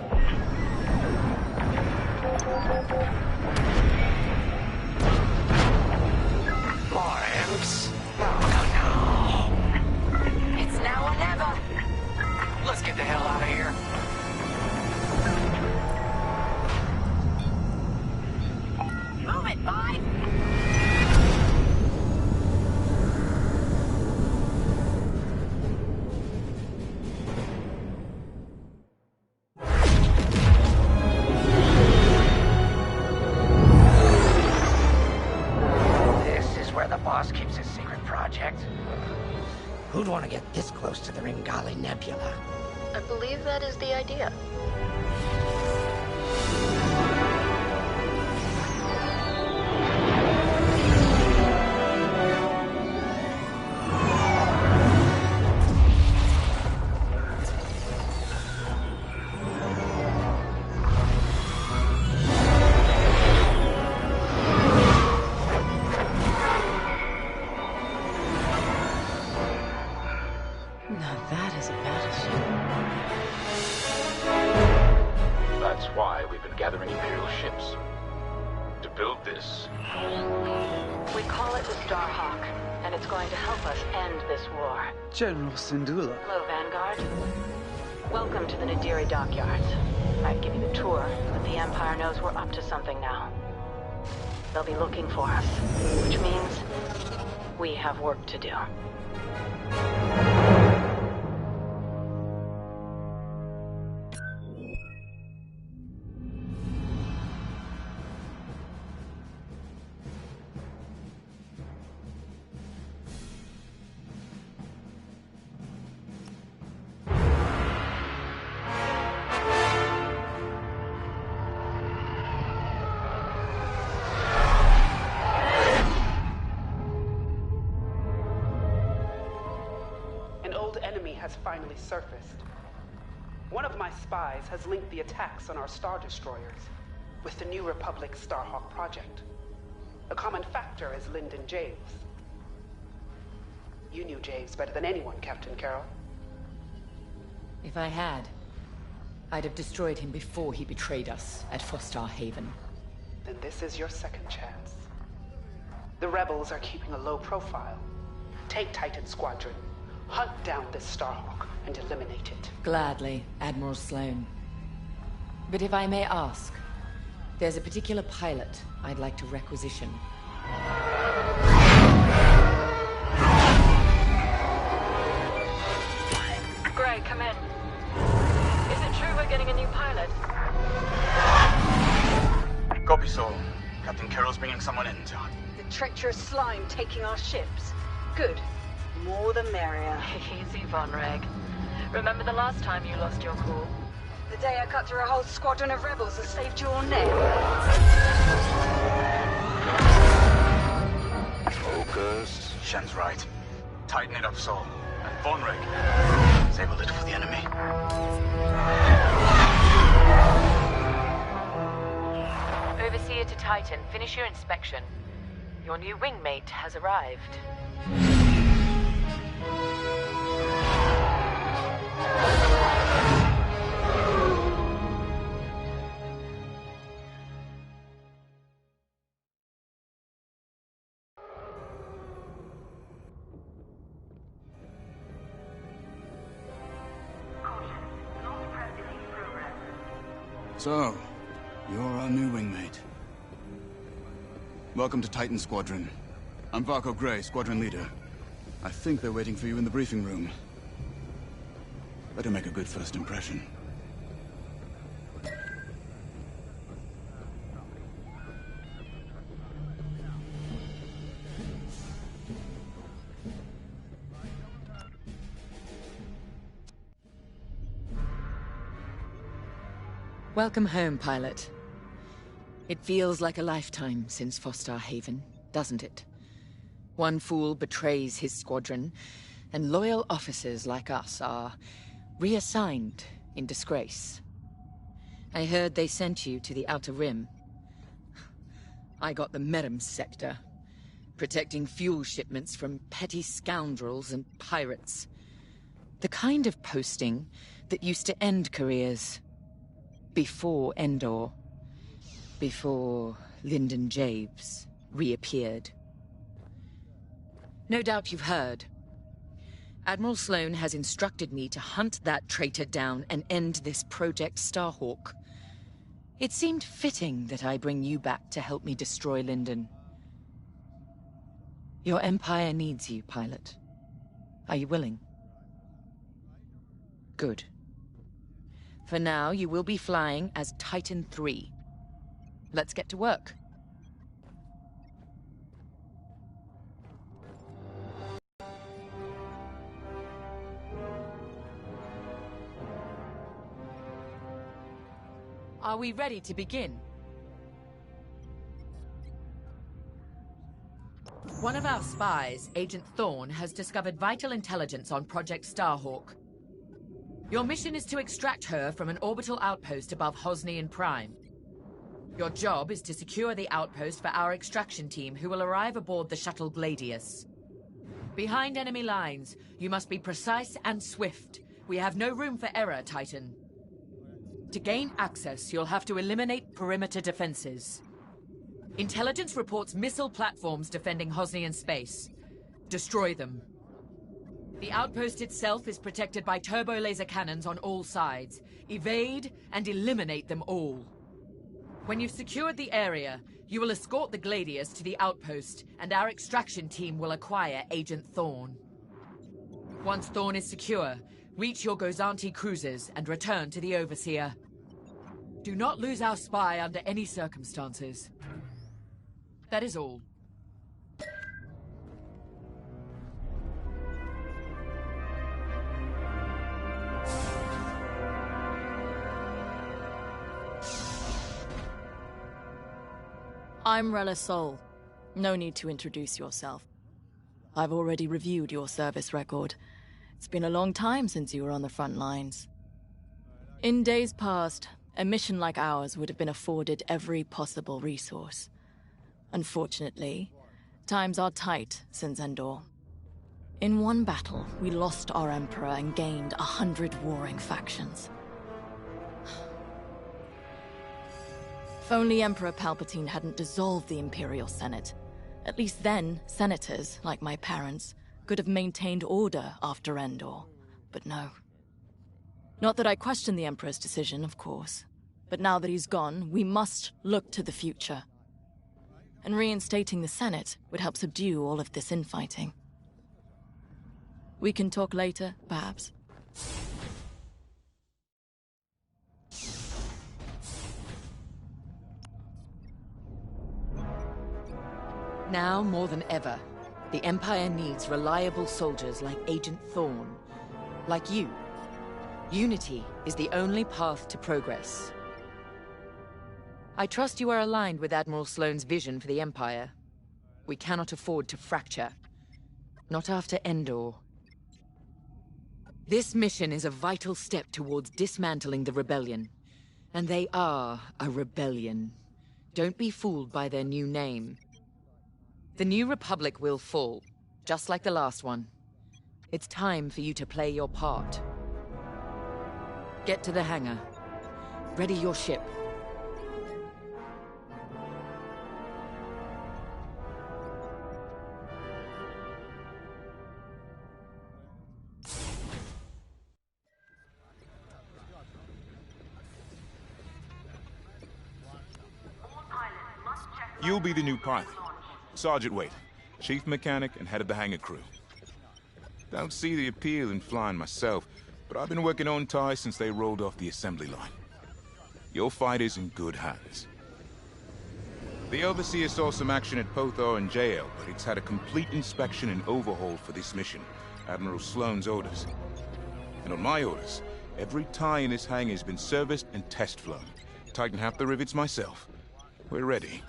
More imps. No. It's now or never. Let's get the hell out of here. Move it, Five! This is where the boss keeps his secret project. Who'd want to get this close to the Ringali Nebula? I believe that is the idea. Now that is a battleship. That's why we've been gathering Imperial ships. To build this. We call it the Starhawk, and it's going to help us end this war. General Syndulla. Hello, Vanguard. Welcome to the Nadiri dockyards. I'd give you the tour, but the Empire knows we're up to something now. They'll be looking for us, which means we have work to do. finally surfaced. One of my spies has linked the attacks on our Star Destroyers with the New Republic Starhawk project. A common factor is Lyndon Javes. You knew Javes better than anyone, Captain Carroll. If I had, I'd have destroyed him before he betrayed us at Fostar Haven. Then this is your second chance. The rebels are keeping a low profile. Take Titan Squadron, hunt down this Starhawk, and eliminate it. Gladly, Admiral Sloane. But if I may ask, there's a particular pilot I'd like to requisition. Gray, come in. Is it true we're getting a new pilot? Copy, Saul. Captain Carroll's bringing someone in, John. The treacherous slime taking our ships. Good. More the merrier. Easy, Von Reg. Remember the last time you lost your cool? The day I cut through a whole squadron of rebels and saved your neck. Focus. Shen's right. Tighten it up, Saul. And Von Reg, save a little for the enemy. Overseer to Titan, finish your inspection. Your new wingmate has arrived. So, you're our new wingmate. Welcome to Titan Squadron. I'm Varco Gray, Squadron Leader. I think they're waiting for you in the briefing room. Better make a good first impression. Welcome home, pilot. It feels like a lifetime since Fostar Haven, doesn't it? One fool betrays his squadron, and loyal officers like us are reassigned in disgrace. I heard they sent you to the Outer Rim. I got the Merim sector, protecting fuel shipments from petty scoundrels and pirates. The kind of posting that used to end careers. Before Endor. Before Lyndon Javes reappeared. No doubt you've heard. Admiral Sloane has instructed me to hunt that traitor down and end this Project Starhawk. It seemed fitting that I bring you back to help me destroy Lyndon. Your Empire needs you, pilot. Are you willing? Good. For now, you will be flying as Titan 3. Let's get to work. Are we ready to begin? One of our spies, Agent Thorne, has discovered vital intelligence on Project Starhawk. Your mission is to extract her from an orbital outpost above Hosnian Prime. Your job is to secure the outpost for our extraction team, who will arrive aboard the shuttle Gladius. Behind enemy lines, you must be precise and swift. We have no room for error, Titan. To gain access, you'll have to eliminate perimeter defenses. Intelligence reports missile platforms defending Hosnian space. Destroy them. The outpost itself is protected by turbo laser cannons on all sides. Evade and eliminate them all. When you've secured the area, you will escort the Gladius to the outpost, and our extraction team will acquire Agent Thorne. Once Thorne is secure, reach your Gozanti cruisers and return to the Overseer. Do not lose our spy under any circumstances. That is all. I'm Rella Sol. No need to introduce yourself. I've already reviewed your service record. It's been a long time since you were on the front lines. In days past, a mission like ours would have been afforded every possible resource. Unfortunately, times are tight since Endor. In one battle, we lost our Emperor and gained 100 warring factions. If only Emperor Palpatine hadn't dissolved the Imperial Senate. At least then, senators, like my parents, could have maintained order after Endor. But no. Not that I question the Emperor's decision, of course. But now that he's gone, we must look to the future. And reinstating the Senate would help subdue all of this infighting. We can talk later, perhaps. Now more than ever, the Empire needs reliable soldiers like Agent Thorne. Like you. Unity is the only path to progress. I trust you are aligned with Admiral Sloane's vision for the Empire. We cannot afford to fracture. Not after Endor. This mission is a vital step towards dismantling the rebellion. And they are a rebellion. Don't be fooled by their new name. The New Republic will fall, just like the last one. It's time for you to play your part. Get to the hangar. Ready your ship. You'll be the new pilot. Sergeant Wade, chief mechanic and head of the hangar crew. Don't see the appeal in flying myself, but I've been working on TIE since they rolled off the assembly line. Your fight is in good hands. The Overseer saw some action at Pothar and JL, but it's had a complete inspection and overhaul for this mission, Admiral Sloane's orders. And on my orders, every TIE in this hangar has been serviced and test flown. Tighten half the rivets myself. We're ready.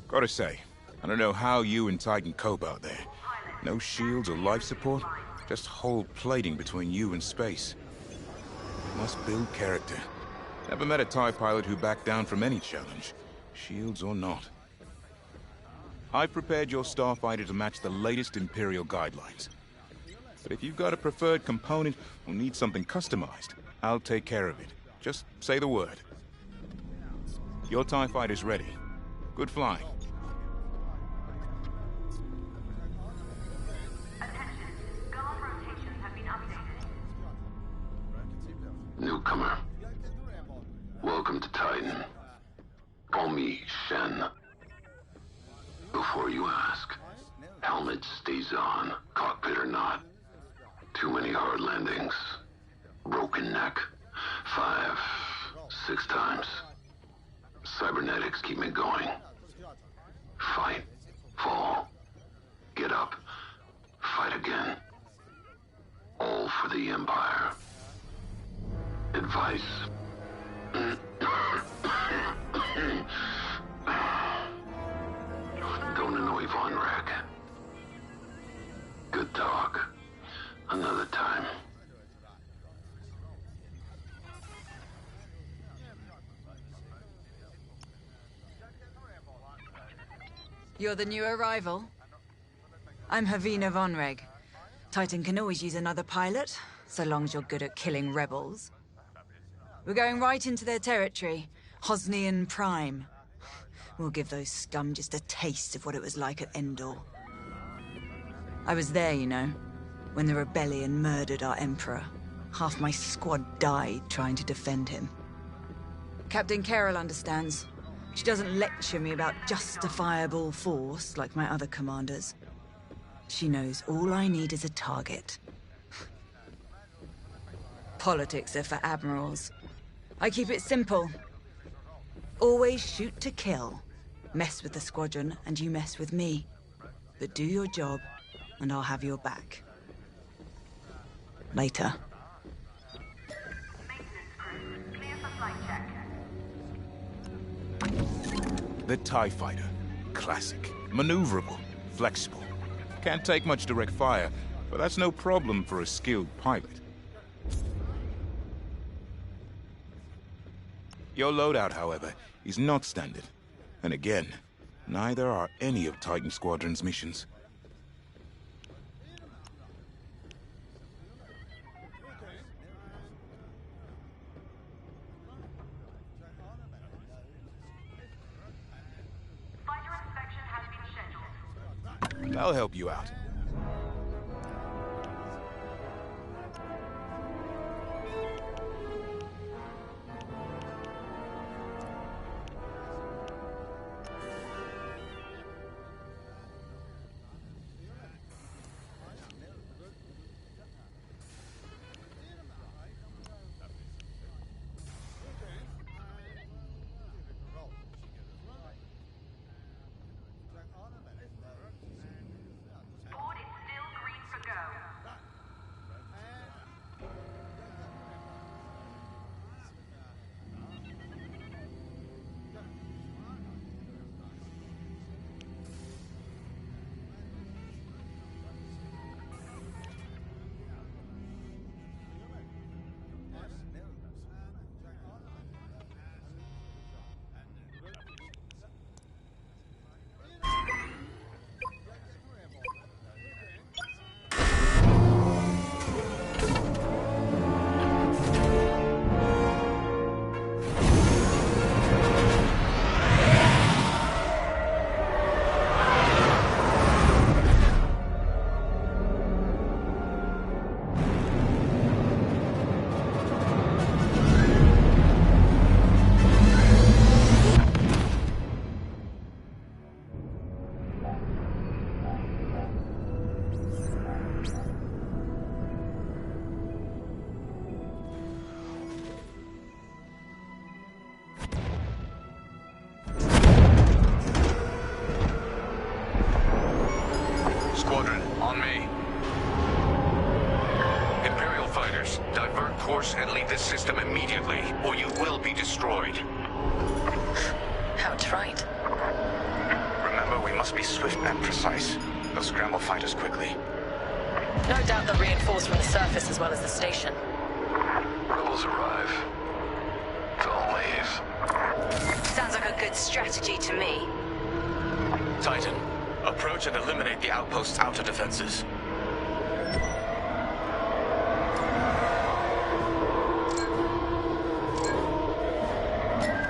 Gotta say, I don't know how you and Titan cope out there. No shields or life support, just whole plating between you and space. Must build character. Never met a TIE pilot who backed down from any challenge, shields or not. I've prepared your starfighter to match the latest Imperial guidelines. But if you've got a preferred component or need something customized, I'll take care of it. Just say the word. Your TIE fighter's ready. Good flying. Newcomer. Welcome to Titan. Call me Shen. Before you ask, helmet stays on, cockpit or not. Too many hard landings. Broken neck. 5, 6 times. Cybernetics keep me going. Fight. Fall. Get up. Fight again. All for the Empire. Advice. Don't annoy Von Reg. Good talk. Another time. You're the new arrival? I'm Havina Von Reg. Titan can always use another pilot, so long as you're good at killing rebels. We're going right into their territory, Hosnian Prime. We'll give those scum just a taste of what it was like at Endor. I was there, you know, when the rebellion murdered our Emperor. Half my squad died trying to defend him. Captain Carroll understands. She doesn't lecture me about justifiable force like my other commanders. She knows all I need is a target. Politics are for admirals. I keep it simple. Always shoot to kill. Mess with the squadron and you mess with me. But do your job and I'll have your back. Later. The TIE Fighter. Classic. Maneuverable. Flexible. Can't take much direct fire, But that's no problem for a skilled pilot. Your loadout, however, is not standard. And again, neither are any of Titan Squadron's missions. That'll help you out. Squadron, on me. Imperial fighters, divert course and leave this system immediately, or you will be destroyed. How trite. Remember, we must be swift and precise. They'll scramble fighters quickly. No doubt they'll reinforce from the surface as well as the station. Rebels arrive. Don't leave. Sounds like a good strategy to me. Titan, approach and eliminate the outpost's outer defenses.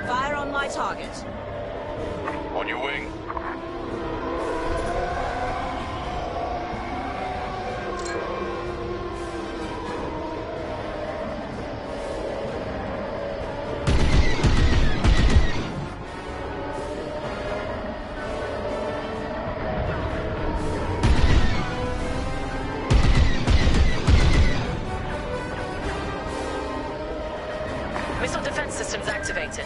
Fire on my target. On your wing. Missile defense systems activated.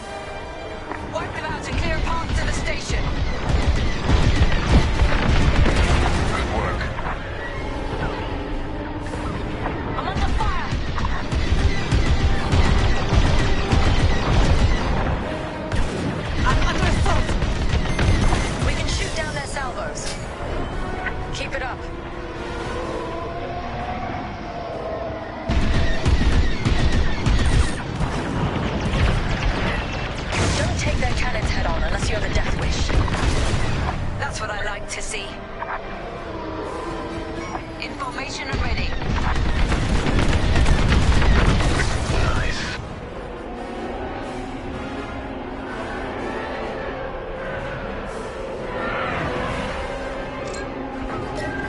Wipe them out and clear a path to the station. Good work. I'm under fire. I'm under assault. We can shoot down their salvos. Keep it up. Don't take their cannons head on unless you have a death wish. That's what I like to see. In formation and ready. Nice.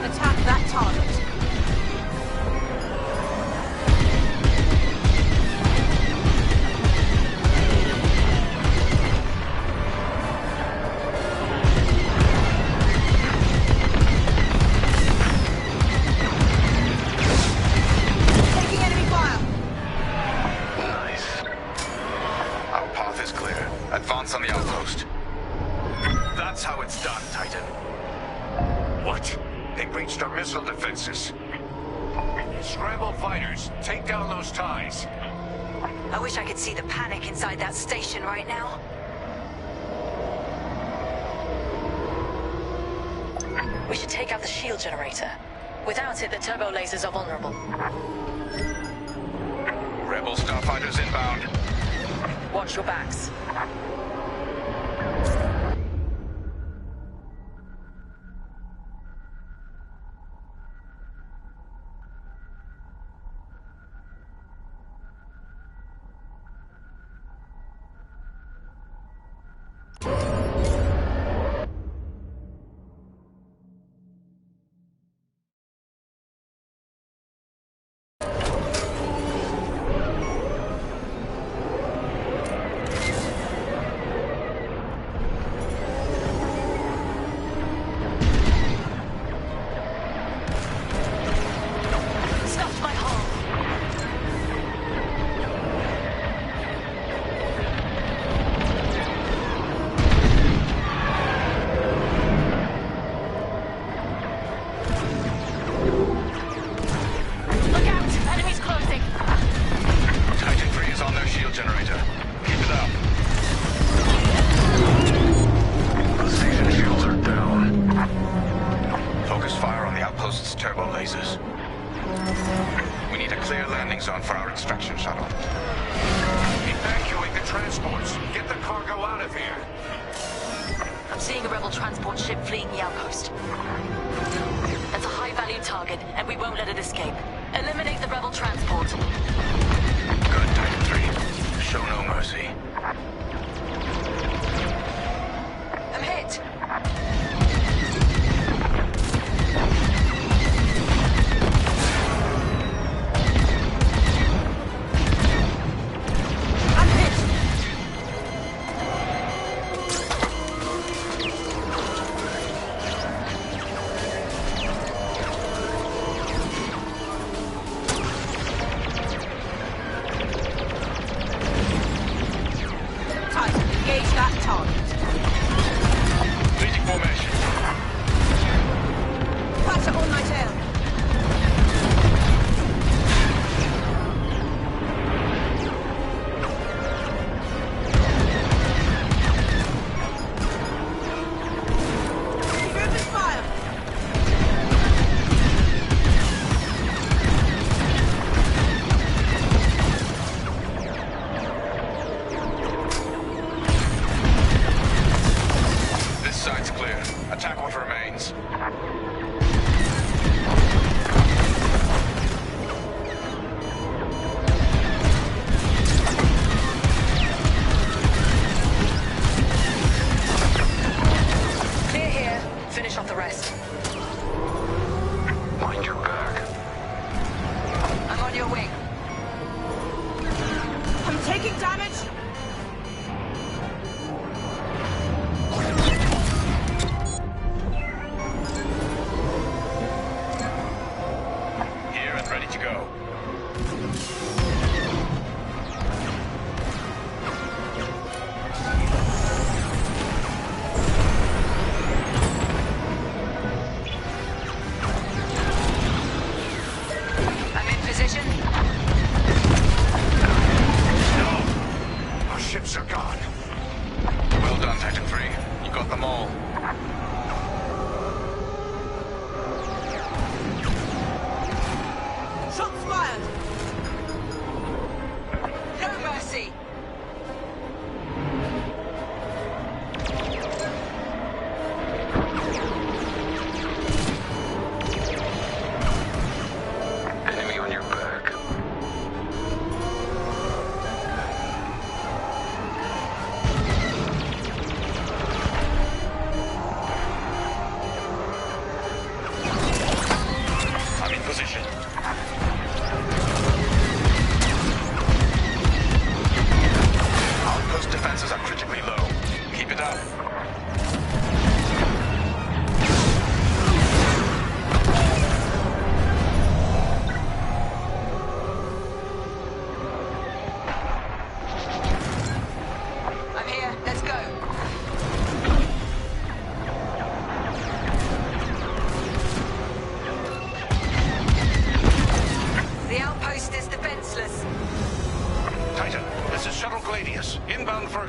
Attack that target. Taking enemy fire. Nice. Our path is clear. Advance on the outpost. That's how it's done, Titan. What? They breached our missile defenses. Scramble fighters, take down those ties. I wish I could see the panic inside that station right now. We should take out the shield generator. Without it, the turbo lasers are vulnerable. Rebel starfighters inbound. Watch your backs.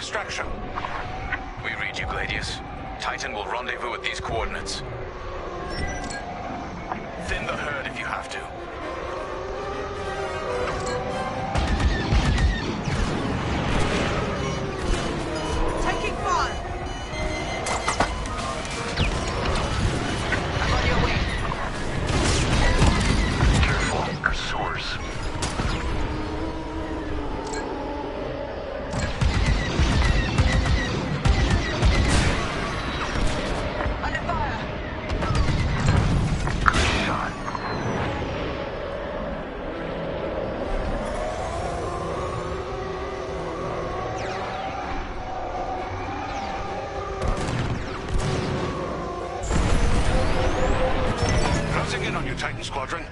extraction. We read you, Gladius. Titan will rendezvous at these coordinates. Thin the herd if you have to. Taking fire! I'm on your way. Careful, pursuers. Under fire! Good shot. Closing in on you, Titan Squadron.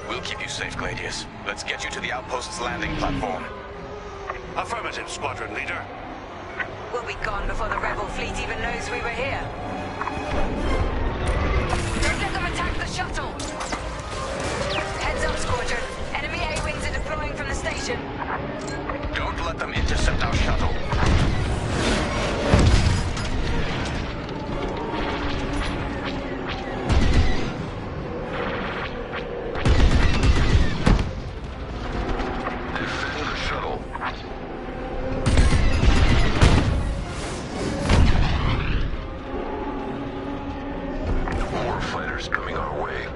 We'll keep you safe, Gladius. Let's get you to the outpost's landing platform. Affirmative, Squadron Leader. We'll be gone before the rebel fleet even knows we were here. Don't let them attack the shuttle! Heads up, Squadron. Enemy A-wings are deploying from the station. Don't let them intercept our shuttle. Defend the shuttle. More fighters coming our way.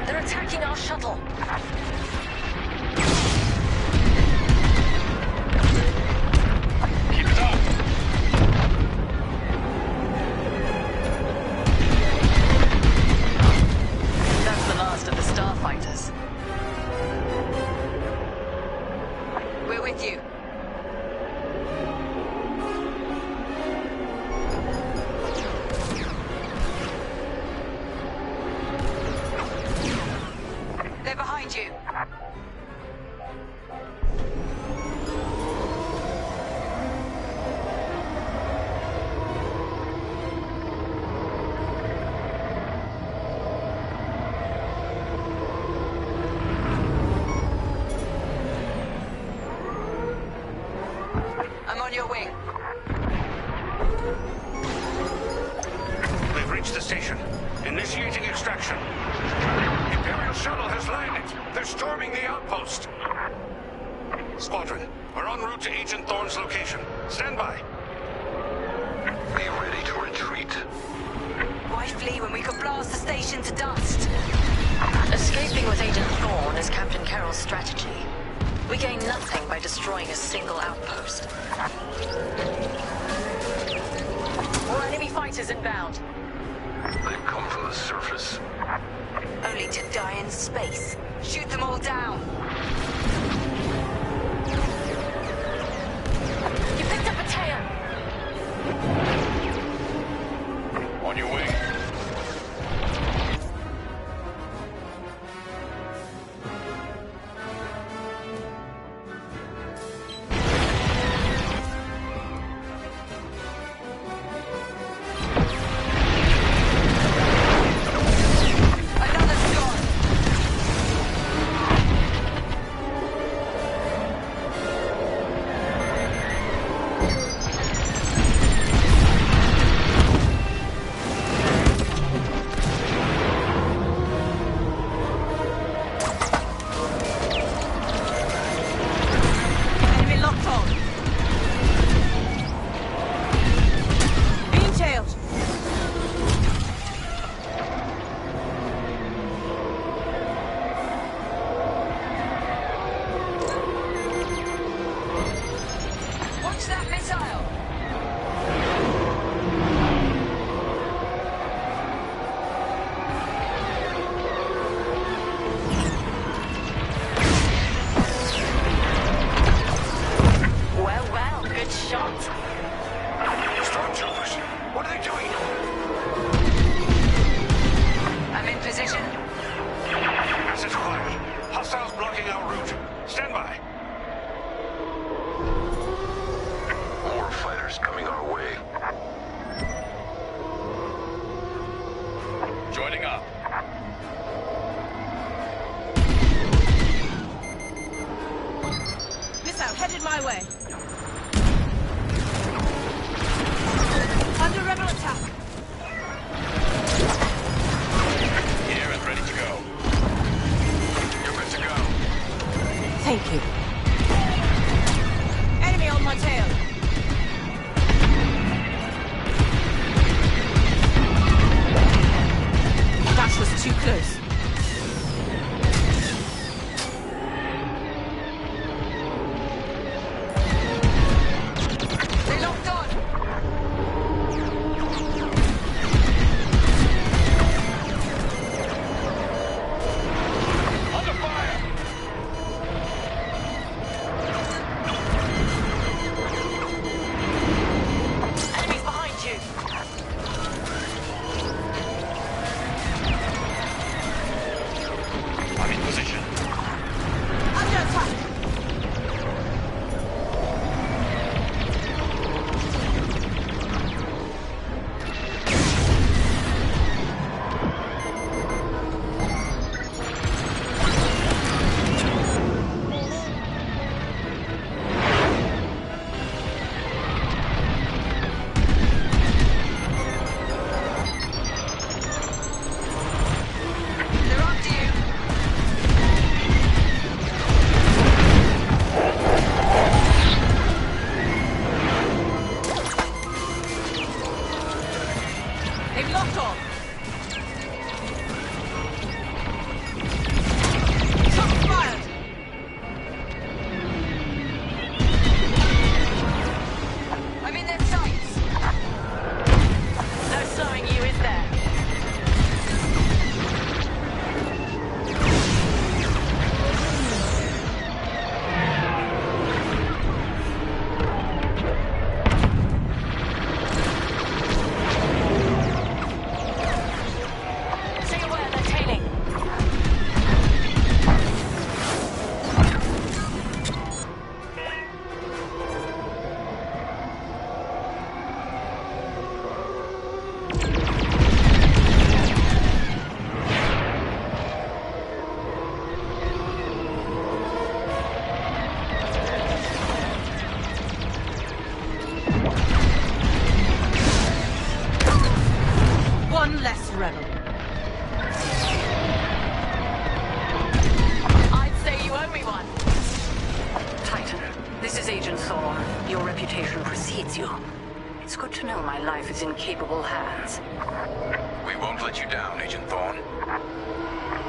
They're attacking our shuttle. Keep it up! That's the last of the starfighters. We're with you. They're behind you. I'm on your wing. We've reached the station. Initiating extraction. Imperial shuttle has landed. They're storming the outpost. Squadron, we're en route to Agent Thorne's location. Stand by. Be ready to retreat. Why flee when we could blast the station to dust? Escaping with Agent Thorne is Captain Carroll's strategy. We gain nothing by destroying a single outpost. More enemy fighters inbound. They've come from the surface. Only to die in space. Shoot them all down. You picked up a tail. On your way. Another's gone. my way. Under rebel attack. Here and ready to go. You're good to go. Thank you. Enemy on my tail. That was too close. They locked on. Under fire! Enemies behind you. I'm in position. Under attack. They're after you. They've locked on. Shots fired. I'm in their sights. No slowing you, is there? Stay aware, they're tailing. One less rebel. I'd say you owe me one. Titan, this is Agent Thorne. Your reputation precedes you. It's good to know my life is in capable hands. We won't let you down, Agent Thorne.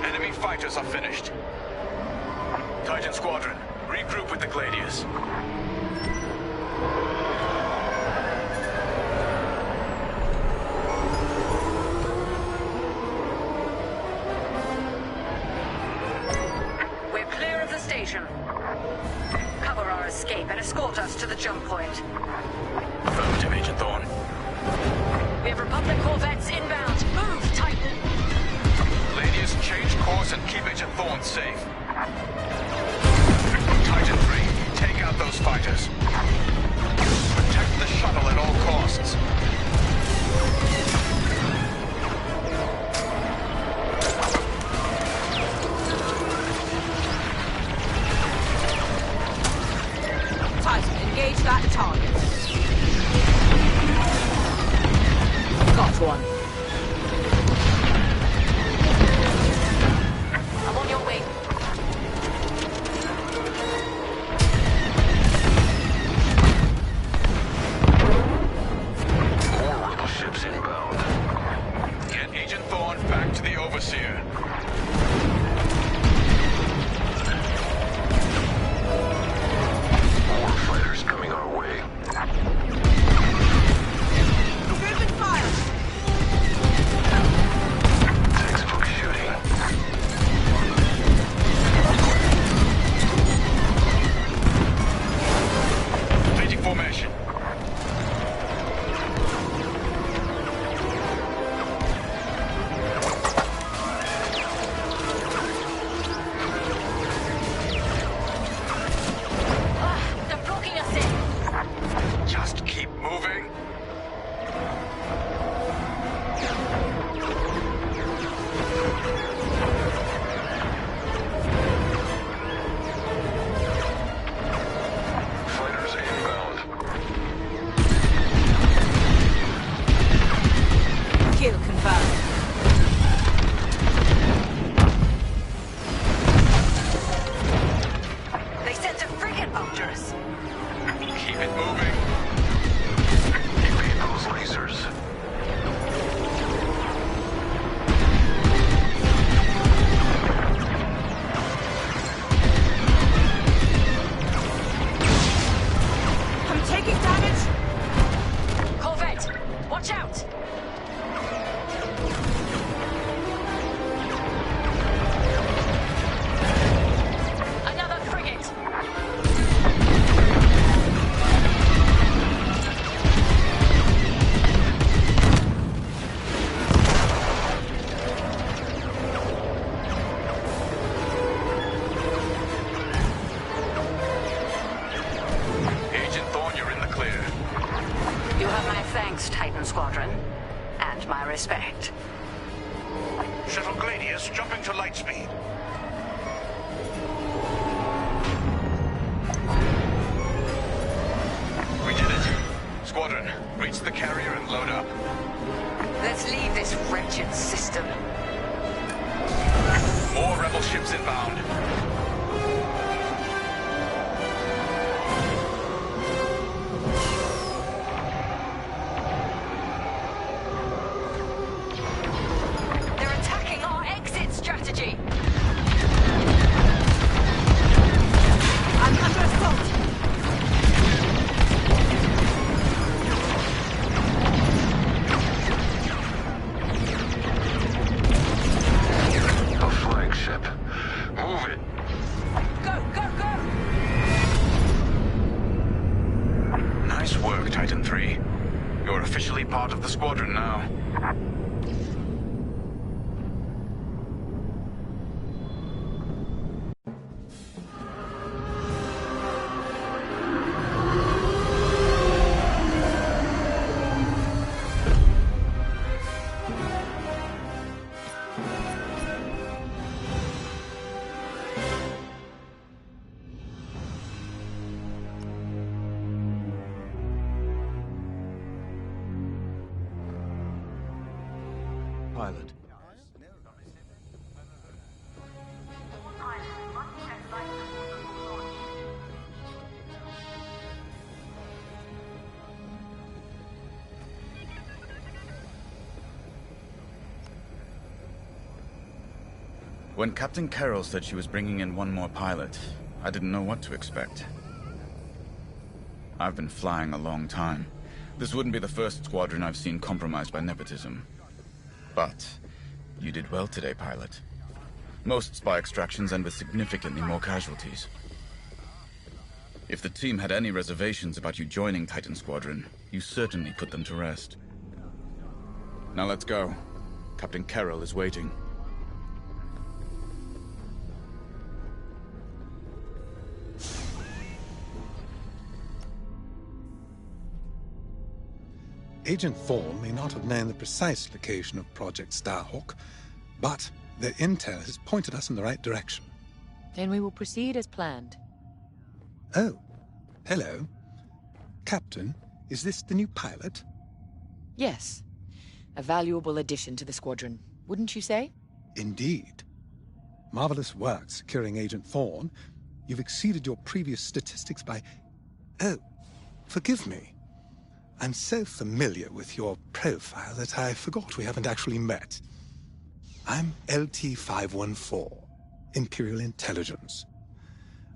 Enemy fighters are finished. Titan Squadron, regroup with the Gladius. We're clear of the station. Cover our escape and escort us to the jump point. Affirmative, Agent Thorne. We have Republic corvettes inbound. Move, Titan! Gladius, change course and keep Agent Thorne safe. Titan 3, take out those fighters. Protect the shuttle at all costs. Titan, engage that target. Got one. I'm on your way. More rebel ships inbound. Get Agent Thorne back to the Overseer. More fighters coming our way. Movement fire. Textbook shooting. Taking formation. Shuttle Gladius jumping to light speed. We did it. Squadron, reach the carrier and load up. Let's leave this wretched system. More rebel ships inbound. They're attacking our exit strategy. I'm under assault. A flagship. Move it. Go, go, go! Nice work, Titan 3. You're officially part of the squadron now. Pilot. When Captain Carroll said she was bringing in one more pilot, I didn't know what to expect. I've been flying a long time. This wouldn't be the first squadron I've seen compromised by nepotism. But you did well today, pilot. Most spy extractions end with significantly more casualties. If the team had any reservations about you joining Titan Squadron, you certainly put them to rest. Now let's go. Captain Carroll is waiting. Agent Thorne may not have known the precise location of Project Starhawk, but their intel has pointed us in the right direction. Then we will proceed as planned. Oh, hello. Captain, is this the new pilot? Yes. A valuable addition to the squadron, wouldn't you say? Indeed. Marvelous work securing Agent Thorne. You've exceeded your previous statistics by... Oh, forgive me. I'm so familiar with your profile that I forgot we haven't actually met. I'm LT-514, Imperial Intelligence.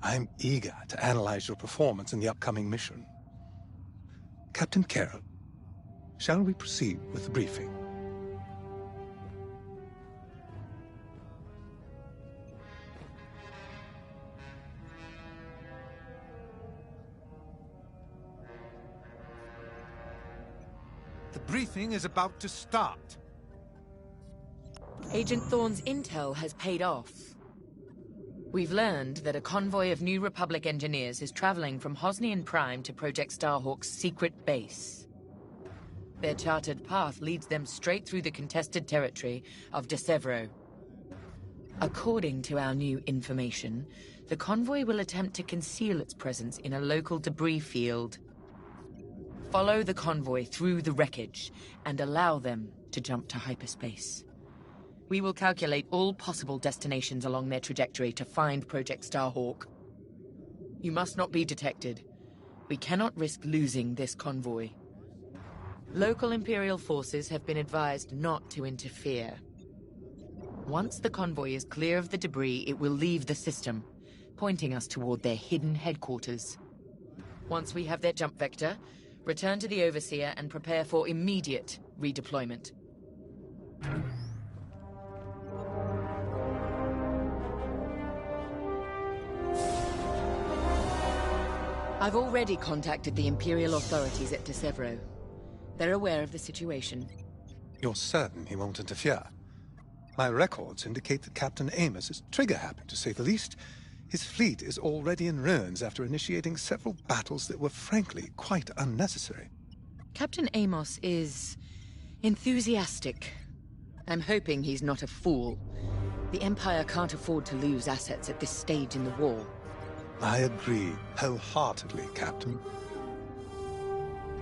I'm eager to analyze your performance in the upcoming mission. Captain Carroll, shall we proceed with the briefing? The briefing is about to start. Agent Thorne's intel has paid off. We've learned that a convoy of New Republic engineers is traveling from Hosnian Prime to Project Starhawk's secret base. Their charted path leads them straight through the contested territory of De Severo. According to our new information, the convoy will attempt to conceal its presence in a local debris field. Follow the convoy through the wreckage and allow them to jump to hyperspace. We will calculate all possible destinations along their trajectory to find Project Starhawk. You must not be detected. We cannot risk losing this convoy. Local Imperial forces have been advised not to interfere. Once the convoy is clear of the debris, it will leave the system, pointing us toward their hidden headquarters. Once we have their jump vector, return to the Overseer and prepare for immediate redeployment. I've already contacted the Imperial authorities at De Severo. They're aware of the situation. You're certain he won't interfere? My records indicate that Captain Amos is trigger-happy, to say the least. His fleet is already in ruins after initiating several battles that were frankly quite unnecessary. Captain Amos is enthusiastic. I'm hoping he's not a fool. The Empire can't afford to lose assets at this stage in the war. I agree wholeheartedly, Captain.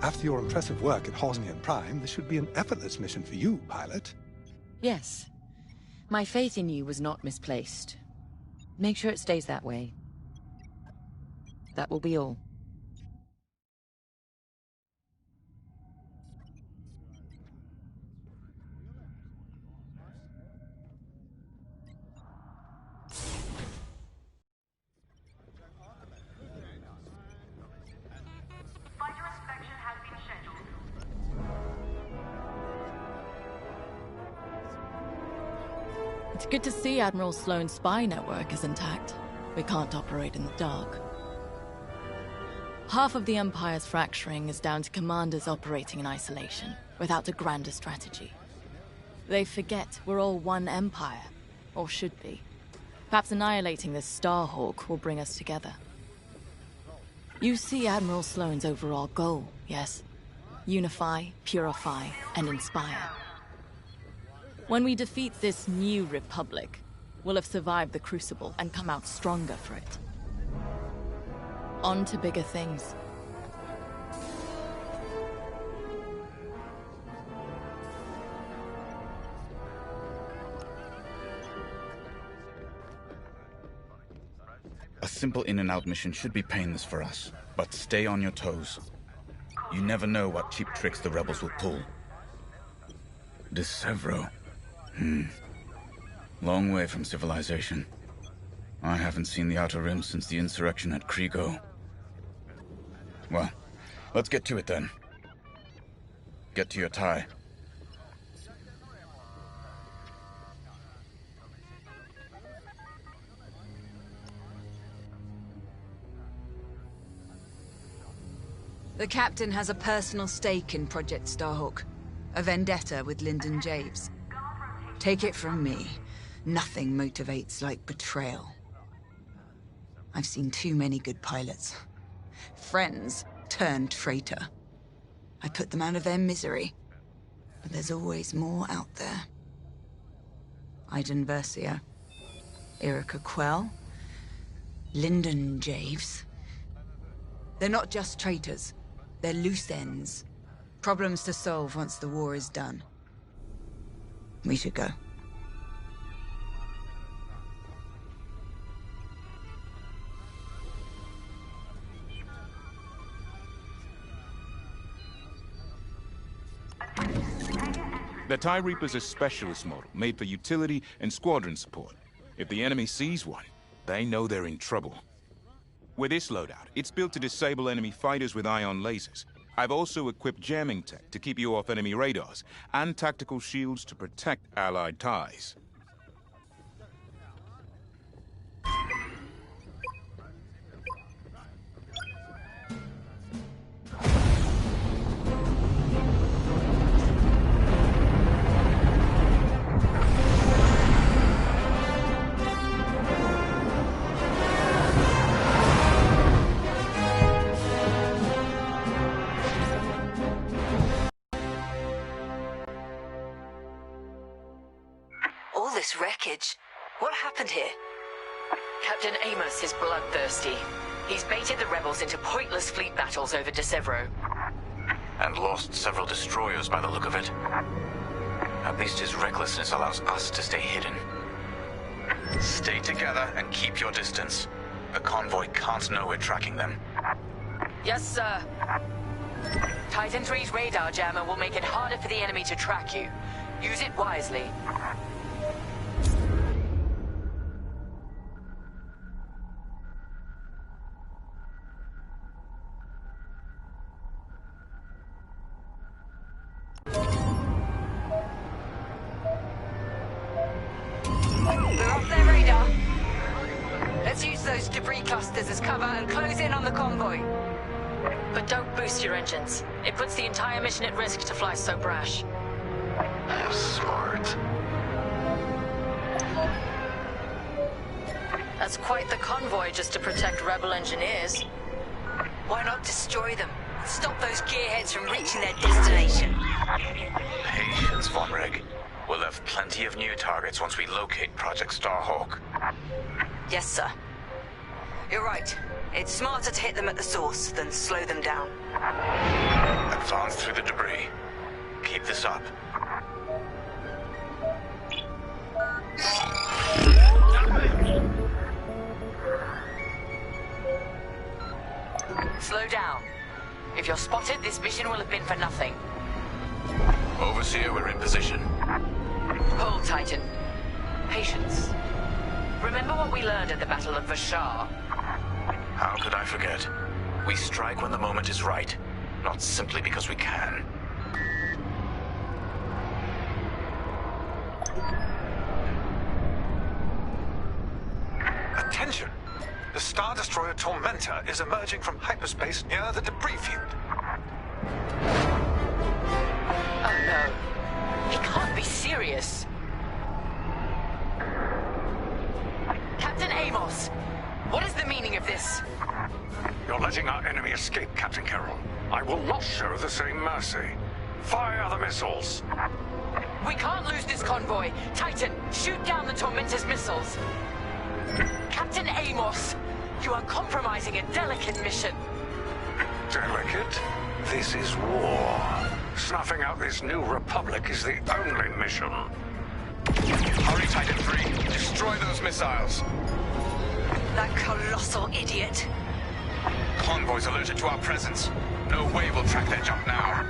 After your impressive work at Hosnian Prime, this should be an effortless mission for you, pilot. Yes. My faith in you was not misplaced. Make sure it stays that way. That will be all. It's good to see Admiral Sloane's spy network is intact. We can't operate in the dark. Half of the Empire's fracturing is down to commanders operating in isolation, without a grander strategy. They forget we're all one Empire, or should be. Perhaps annihilating this Starhawk will bring us together. You see Admiral Sloane's overall goal, yes? Unify, purify, and inspire. When we defeat this new Republic, we'll have survived the Crucible and come out stronger for it. On to bigger things. A simple in-and-out mission should be painless for us, but stay on your toes. You never know what cheap tricks the rebels will pull. Decevro. Long way from civilization. I haven't seen the Outer Rim since the insurrection at Kriego. Well, let's get to it then. Get to your tie. The Captain has a personal stake in Project Starhawk. A vendetta with Lyndon Javes. Take it from me, nothing motivates like betrayal. I've seen too many good pilots. Friends turned traitor. I put them out of their misery. But there's always more out there. Iden Versio, Erica Quell, Lyndon Javes. They're not just traitors. They're loose ends. Problems to solve once the war is done. We should go. The TIE Reaper's a specialist model, made for utility and squadron support. If the enemy sees one, they know they're in trouble. With this loadout, it's built to disable enemy fighters with ion lasers. I've also equipped jamming tech to keep you off enemy radars, and tactical shields to protect Allied TIEs. This wreckage. What happened here? Captain Amos is bloodthirsty. He's baited the rebels into pointless fleet battles over Decevro. And lost several destroyers by the look of it. At least his recklessness allows us to stay hidden. Stay together and keep your distance. The convoy can't know we're tracking them. Yes, sir. Titan 3's radar jammer will make it harder for the enemy to track you. Use it wisely. We're off their radar. Let's use those debris clusters as cover and close in on the convoy. But don't boost your engines. It puts the entire mission at risk to fly so brash. Smart. That's quite the convoy just to protect rebel engineers. Why not destroy them? Stop those gearheads from reaching their destination. Patience, Von Reg. We'll have plenty of new targets once we locate Project Starhawk. Yes, sir. You're right. It's smarter to hit them at the source than slow them down. Advance through the debris. Keep this up. Slow down. If you're spotted, this mission will have been for nothing. Overseer, we're in position. Hold, Titan. Patience. Remember what we learned at the Battle of Vashar? How could I forget? We strike when the moment is right, not simply because we can. Attention! The Star Destroyer Tormentor is emerging from hyperspace near the debris field. Oh no. He can't be serious. Captain Amos, what is the meaning of this? You're letting our enemy escape, Captain Carroll. I will not show the same mercy. Fire the missiles. We can't lose this convoy. Titan, shoot down the Tormentor's missiles. Captain Amos, you are compromising a delicate mission. Delicate? This is war. Snuffing out this new republic is the only mission. Hurry, Titan 3. Destroy those missiles. That colossal idiot. Convoys alerted to our presence. No way we'll track their jump now.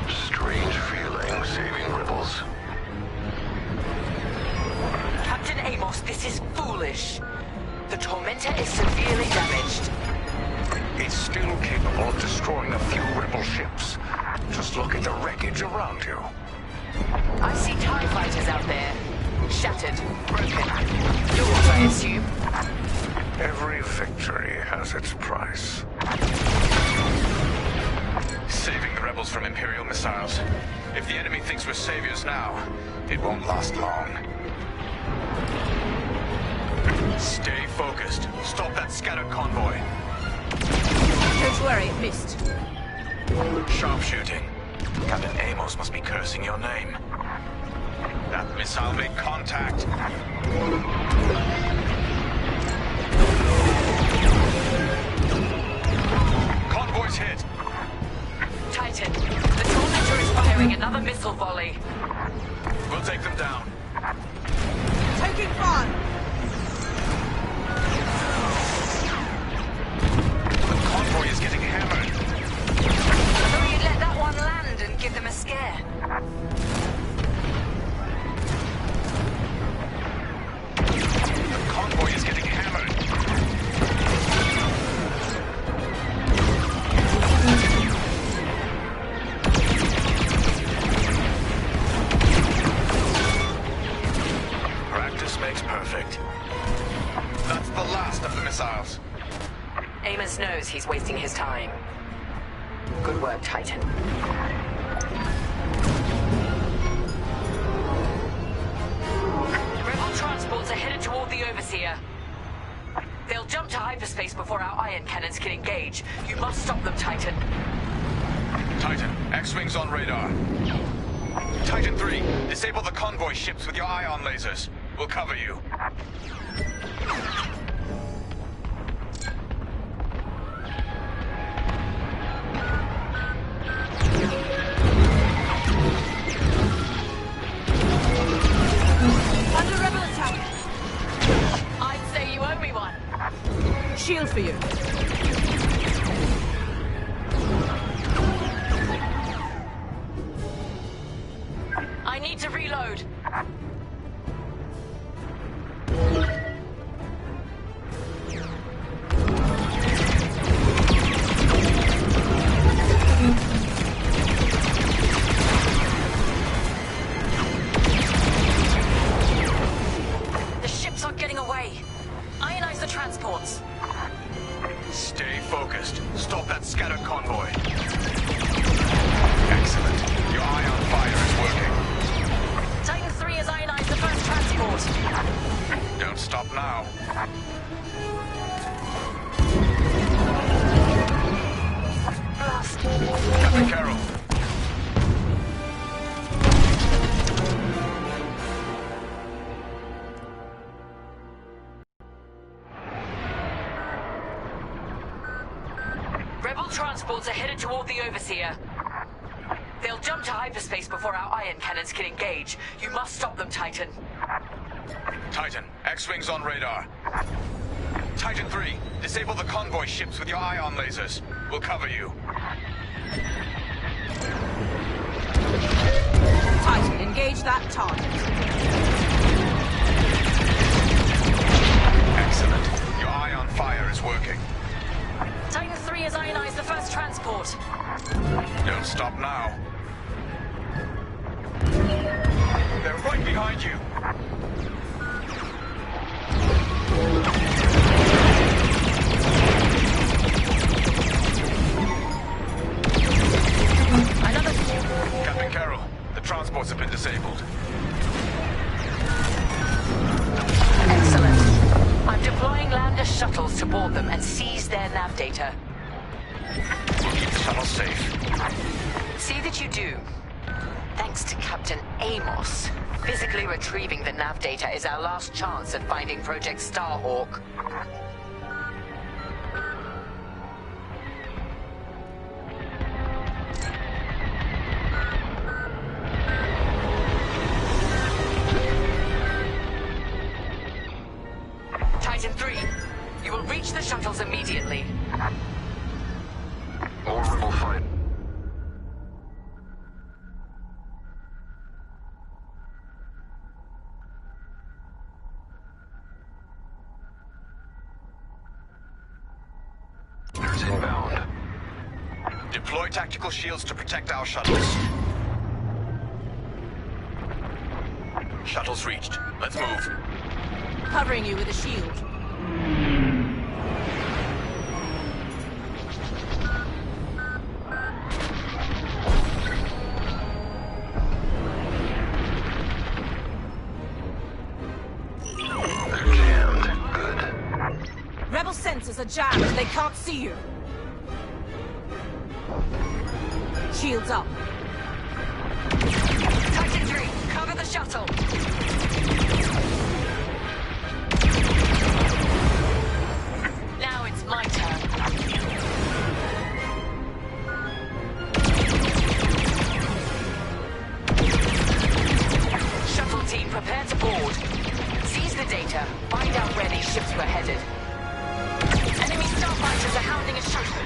Strange feeling saving rebels. Captain Amos, this is foolish. The Tormentor is severely damaged. It's still capable of destroying a few rebel ships. Just look at the wreckage around you. I see TIE fighters out there. Shattered, broken. Yours, I assume. Every victory has its price. Saving the rebels from Imperial missiles. If the enemy thinks we're saviors now, it won't last long. Stay focused. Stop that scattered convoy. Don't worry, it missed. Sharpshooting. Captain Amos must be cursing your name. That missile made contact. Convoy's hit. Titan, the Tormentor is firing another missile volley. We'll take them down. Taking fire! The convoy is getting hammered. I thought you'd let that one land and give them a scare. The convoy is getting hammered. Practice makes perfect. That's the last of the missiles. Amos knows he's wasting his time. Good work, Titan. Rebel transports are headed toward the Overseer. They'll jump to hyperspace before our ion cannons can engage. You must stop them, Titan. Titan, X-Wings on radar. Titan 3, disable the convoy ships with your ion lasers. We'll cover you. Under rebel attack! I'd say you owe me one. Shield for you. I need to reload. The ships are getting away. Ionize the transports. Stay focused. Stop that scattered convoy. Excellent. Your ion fire is working. Titan 3 is ionized. transports are headed toward the Overseer. They'll jump to hyperspace before our ion cannons can engage. You must stop them, Titan. Titan, X-Wings on radar. Titan 3, disable the convoy ships with your ion lasers. We'll cover you. Titan, engage that target. Excellent. Your ion fire is working. Titan 3 has ionized the first transport. Don't stop now. They're right behind you. Captain Carroll, the transports have been disabled. Excellent. I'm deploying lander shuttles to board them and seize their nav data. We'll keep the shuttles safe. See that you do. Thanks to Captain Amos, physically retrieving the nav data is our last chance at finding Project Starhawk. Titan 3, you will reach the shuttles immediately. More rebel fight. Inbound. Deploy tactical shields to protect our shuttles. Shuttles reached. Let's move. Covering you with a shield. They're jammed. Good. Rebel sensors are jammed. They can't see you. Shields up. Titan 3, cover the shuttle. Now it's my turn. Shuttle team, prepare to board. Seize the data. Find out where these ships were headed. Enemy starfighters are hounding a shuttle.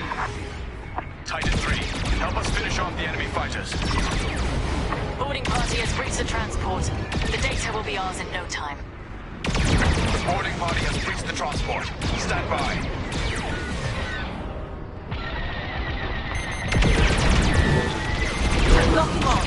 Titan 3, help us finish off the enemy fighters. Boarding party has breached the transport. The data will be ours in no time. The boarding party has breached the transport. Stand by. Locking on.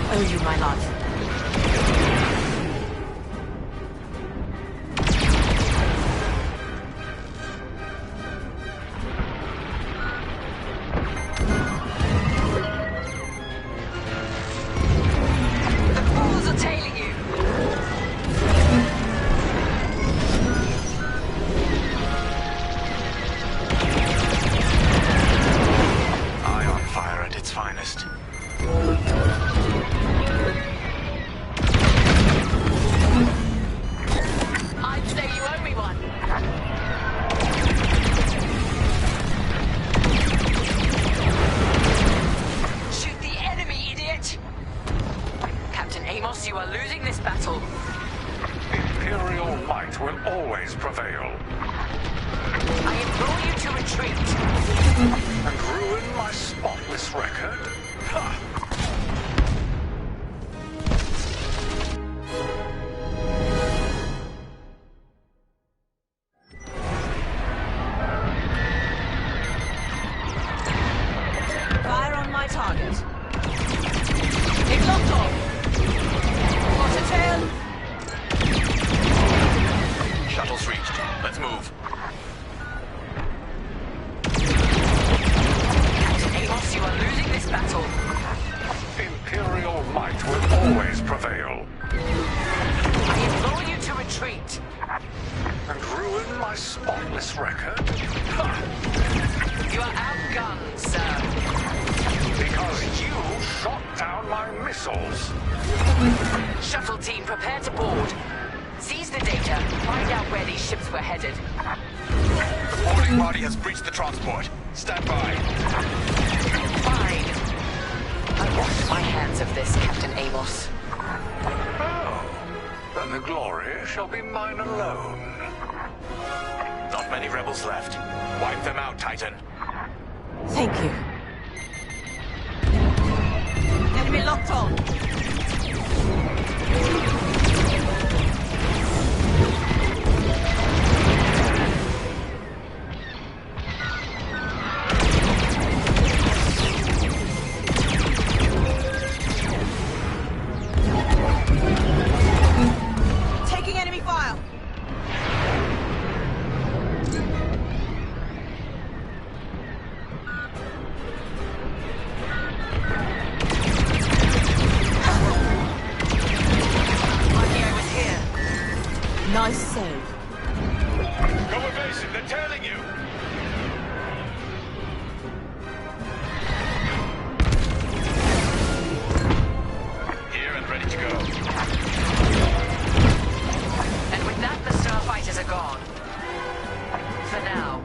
I owe you my life. The fools are tailing you. Ion fire at its finest. I'd say you owe me one. Shoot the enemy, idiot! Captain Amos, you are losing this battle. Imperial might will always prevail. I implore you to retreat. And ruin my spotless record? Ha! Fire on my target. It's locked on. Got a tail. Shuttles reached. Let's move. Captain Amos, you are losing this battle. Imperial might will always prevail. I implore you to retreat. And ruin my spotless record? Ha! You are outgunned, sir. prepare to board. Seize the data, find out where these ships were headed. The boarding party has breached the transport. Stand by. Fine. I wash my hands of this, Captain Amos. Oh, then the glory shall be mine alone. Not many rebels left. Wipe them out, Titan. Thank you. Enemy locked on. Taking enemy fire. Nice save. Go evasive, they're tailing you! Here and ready to go. And with that, the starfighters are gone. For now.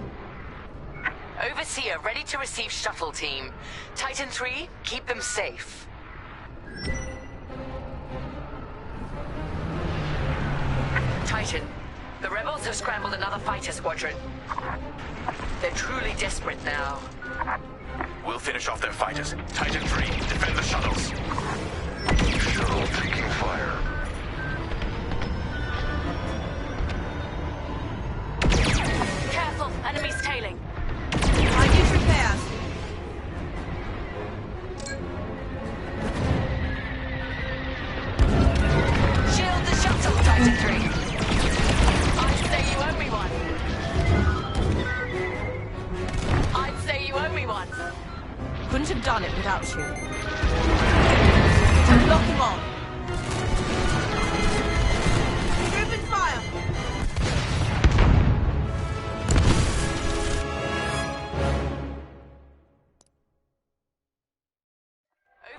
Overseer, ready to receive shuttle team. Titan 3, keep them safe. Titan, the rebels have scrambled another fighter squadron. They're truly desperate now. We'll finish off their fighters. Titan 3, defend the shuttles. Shuttle taking fire. Careful, enemies tailing. I need repairs. Shield the shuttle, Titan 3. I'd say you owe me one. I'd say you owe me one. Couldn't have done it without you. Lock him on. Open fire.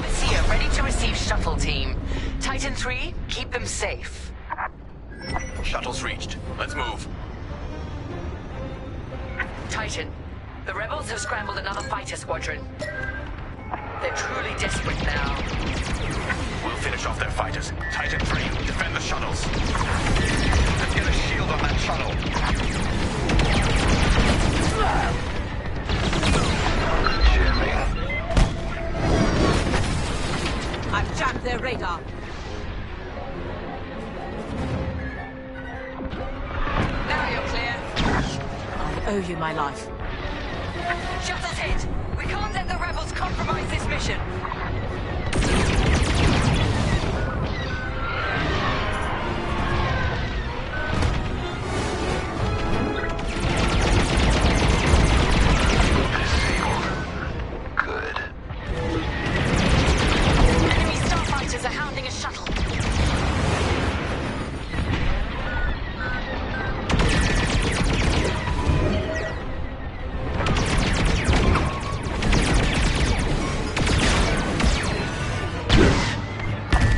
Overseer, ready to receive shuttle team. Titan 3, keep them safe. Shuttle's reached. Let's move. Titan, the rebels have scrambled another fighter squadron. They're truly desperate now. We'll finish off their fighters. Titan 3, defend the shuttles. Let's get a shield on that shuttle. I've jammed their radar. Now you're clear. I owe you my life. Shuttle's hit. We can't let the rebels compromise this mission. Good. Enemy starfighters are hounding a shuttle.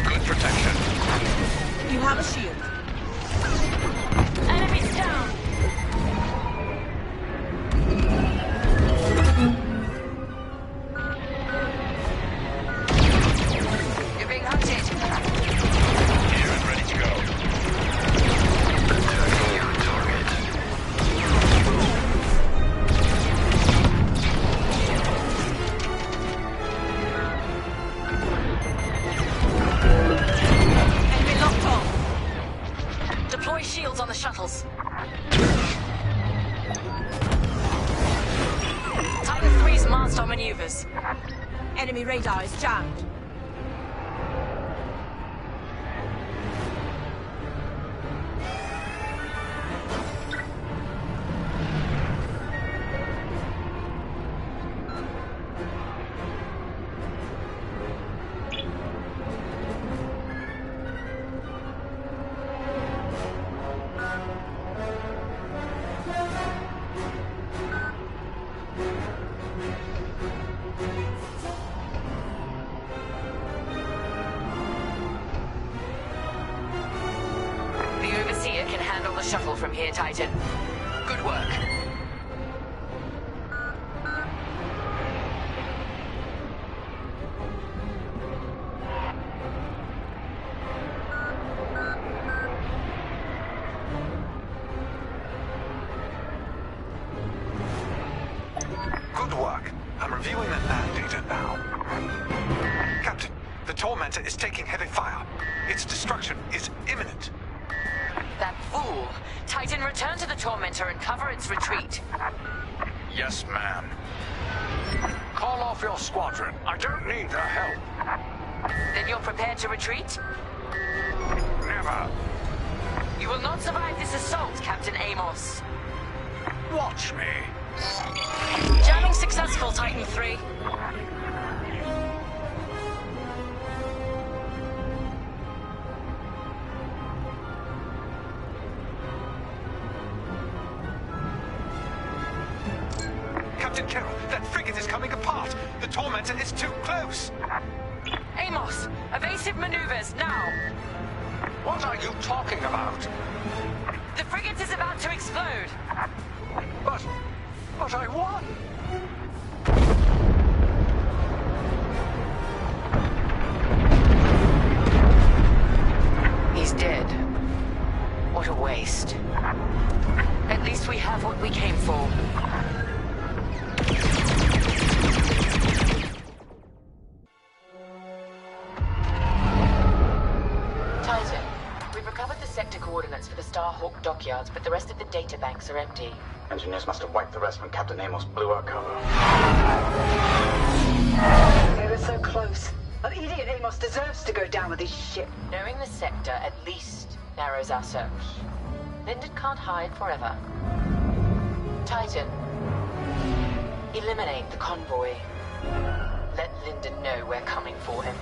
Good protection. You have a shield. Enemies down. You're being hunted. Here and ready to go. Attacking your target. Enemy locked on. Deploy shields on the shuttles. Titan 3's master maneuvers. Enemy radar is jammed. the shuttle from here, Titan. Good work. Good work. I'm reviewing the nav data now. Captain, the Tormentor is taking heavy fire. Its destruction is imminent. That fool! Titan, return to the Tormentor and cover its retreat. Yes, ma'am. Call off your squadron. I don't need their help. Then you're prepared to retreat? Never. You will not survive this assault, Captain Amos. Watch me. Jamming successful, Titan 3. Captain Carroll, that frigate is coming apart. The Tormentor is too close. Amos, evasive maneuvers, now! What are you talking about? The frigate is about to explode. But I won! He's dead. What a waste. At least we have what we came for. Titan, we've recovered the sector coordinates for the Starhawk dockyards, but the rest of the data banks are empty. Engineers must have wiped the rest when Captain Amos blew our cover. They were so close. An idiot Amos deserves to go down with his ship. Knowing the sector at least narrows our search. Lyndon can't hide forever. Titan, eliminate the convoy. Let Lyndon know we're coming for him.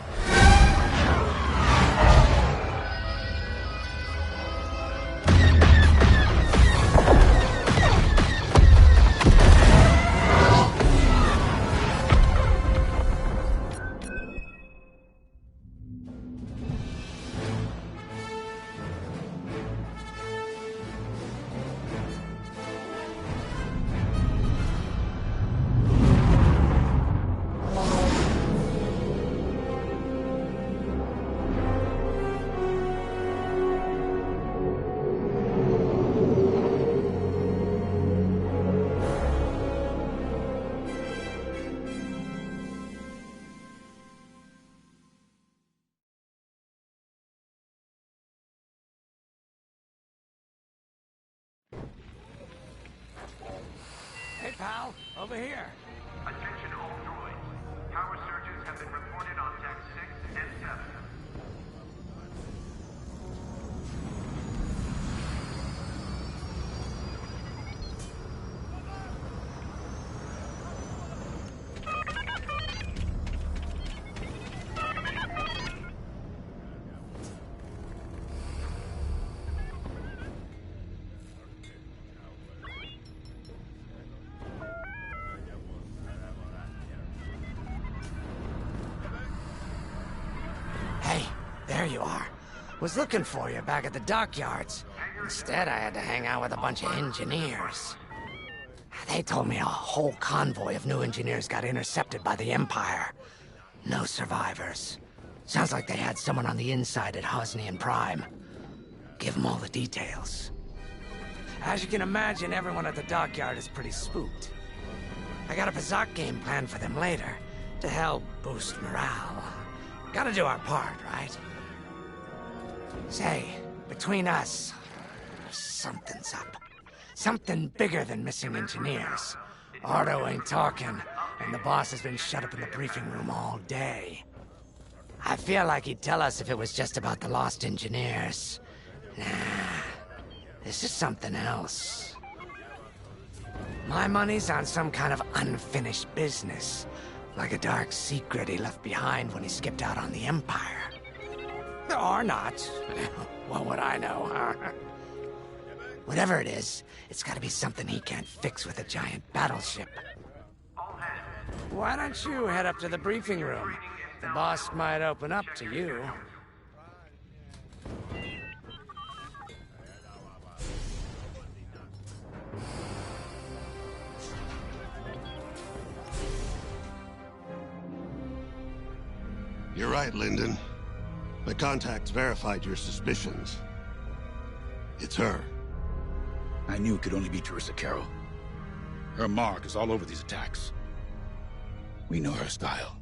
Hey, pal, over here. Attention all droids. Tower searches have been reported on Deck 6 and 7. There you are. Was looking for you back at the dockyards. Instead, I had to hang out with a bunch of engineers. They told me a whole convoy of new engineers got intercepted by the Empire. No survivors. Sounds like they had someone on the inside at Hosnian Prime. Give them all the details. As you can imagine, everyone at the dockyard is pretty spooked. I got a bizarre game plan for them later, to help boost morale. Gotta do our part, right? Say, between us, something's up. Something bigger than missing engineers. Ardo ain't talking, and the boss has been shut up in the briefing room all day. I feel like he'd tell us if it was just about the lost engineers. Nah, this is something else. My money's on some kind of unfinished business. Like a dark secret he left behind when he skipped out on the Empire. Or not. What would I know, huh? Whatever it is, it's gotta be something he can't fix with a giant battleship. Why don't you head up to the briefing room? The boss might open up to you. You're right, Lyndon. My contacts verified your suspicions. It's her. I knew it could only be Teresa Carroll. Her mark is all over these attacks. We know her style.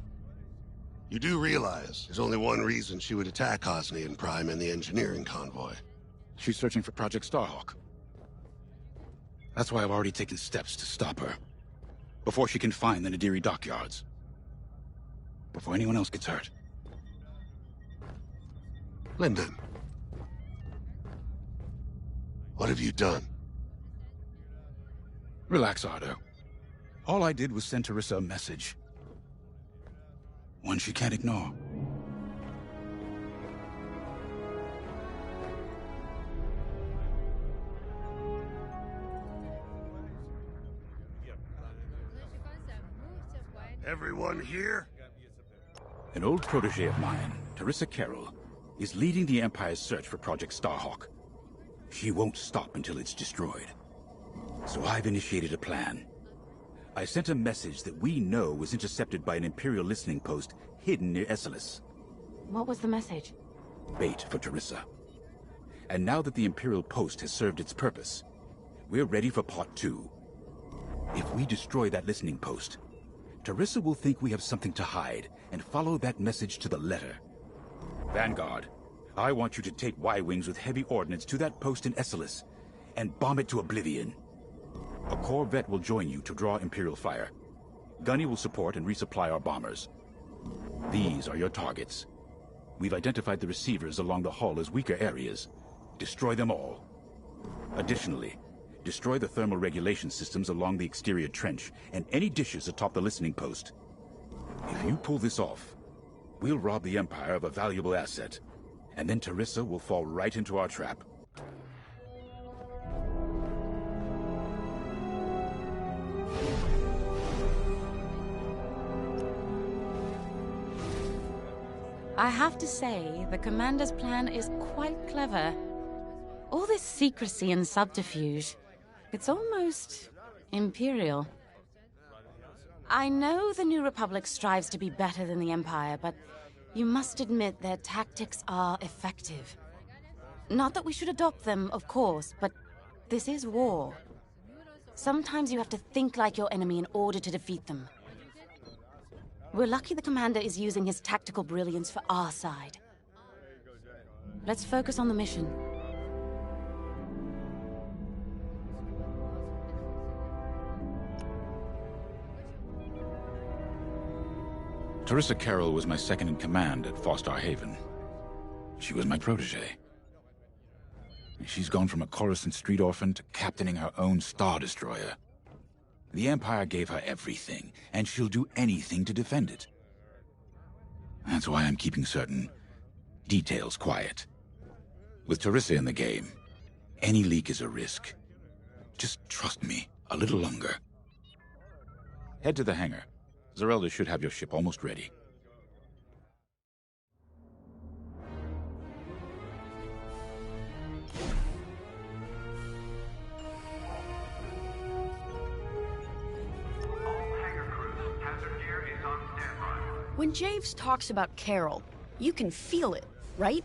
You do realize there's only one reason she would attack Hosnian Prime and the engineering convoy. She's searching for Project Starhawk. That's why I've already taken steps to stop her. Before she can find the Nadiri dockyards. Before anyone else gets hurt. Lyndon. What have you done? Relax, Ardo. All I did was send Teresa a message. One she can't ignore. Everyone here? An old protege of mine, Teresa Carroll, is leading the Empire's search for Project Starhawk. She won't stop until it's destroyed. So I've initiated a plan. I sent a message that we know was intercepted by an Imperial listening post hidden near Esselis. What was the message? Bait for Teresa. And now that the Imperial post has served its purpose, we're ready for Part 2. If we destroy that listening post, Teresa will think we have something to hide and follow that message to the letter. Vanguard, I want you to take Y-Wings with heavy ordnance to that post in Esselis and bomb it to oblivion. A Corvette will join you to draw Imperial fire. Gunny will support and resupply our bombers. These are your targets. We've identified the receivers along the hull as weaker areas. Destroy them all. Additionally, destroy the thermal regulation systems along the exterior trench and any dishes atop the listening post. If you pull this off, we'll rob the Empire of a valuable asset, and then Teresa will fall right into our trap. I have to say, the Commander's plan is quite clever. All this secrecy and subterfuge, it's almost Imperial. I know the New Republic strives to be better than the Empire, but you must admit their tactics are effective. Not that we should adopt them, of course, but this is war. Sometimes you have to think like your enemy in order to defeat them. We're lucky the Commander is using his tactical brilliance for our side. Let's focus on the mission. Teresa Carroll was my second in command at Fostar Haven. She was my protege. She's gone from a Coruscant street orphan to captaining her own Star Destroyer. The Empire gave her everything, and she'll do anything to defend it. That's why I'm keeping certain details quiet. With Teresa in the game, any leak is a risk. Just trust me a little longer. Head to the hangar. Zerelda should have your ship almost ready. When Javes talks about Carol, you can feel it, right?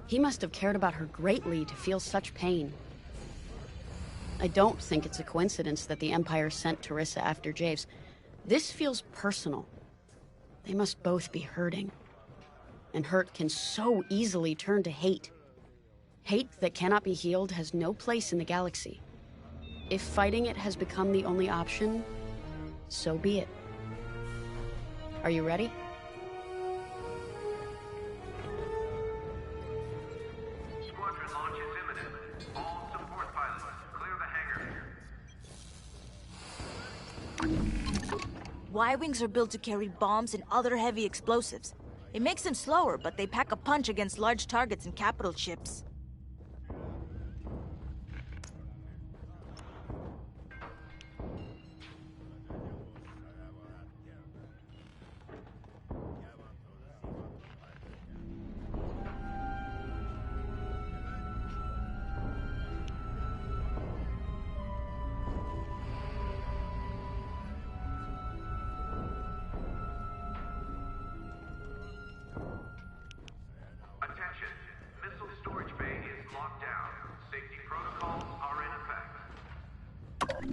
He must have cared about her greatly to feel such pain. I don't think it's a coincidence that the Empire sent Teresa after Javes. This feels personal. They must both be hurting. And hurt can so easily turn to hate. Hate that cannot be healed has no place in the galaxy. If fighting it has become the only option, so be it. Are you ready? Squadron launch is imminent. All support pilots, clear the hangar. Y-Wings are built to carry bombs and other heavy explosives. It makes them slower, but they pack a punch against large targets and capital ships.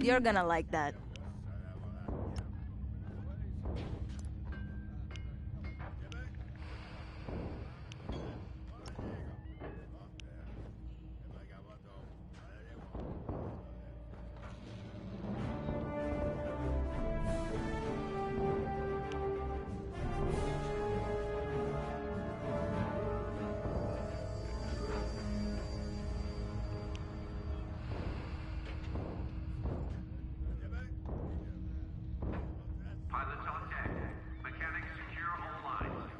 You're gonna like that. Pilots on deck. Mechanics secure all lines.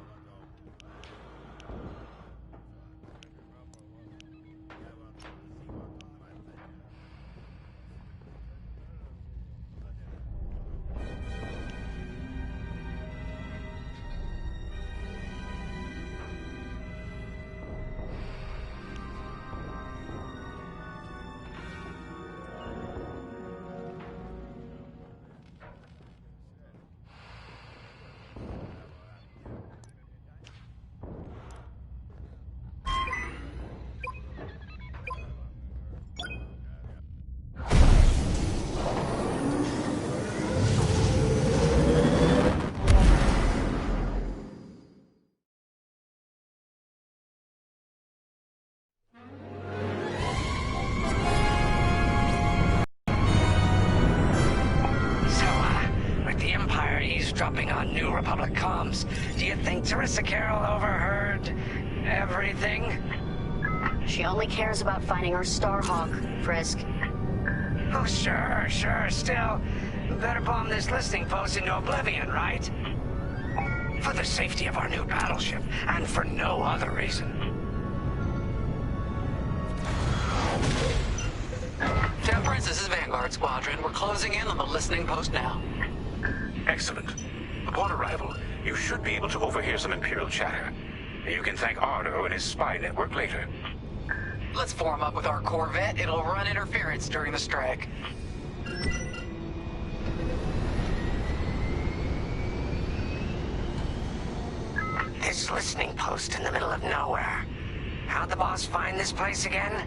With the Empire eavesdropping on New Republic comms, do you think Teresa Carroll overheard everything? She only cares about finding our Starhawk, Frisk. Oh, sure. Still, better bomb this listening post into oblivion, right? For the safety of our new battleship, and for no other reason. Temperance, this is Vanguard Squadron. We're closing in on the listening post now. Excellent. Upon arrival, you should be able to overhear some Imperial chatter. You can thank Ardo and his spy network later. Let's form up with our Corvette. It'll run interference during the strike. This listening post in the middle of nowhere. How'd the boss find this place again?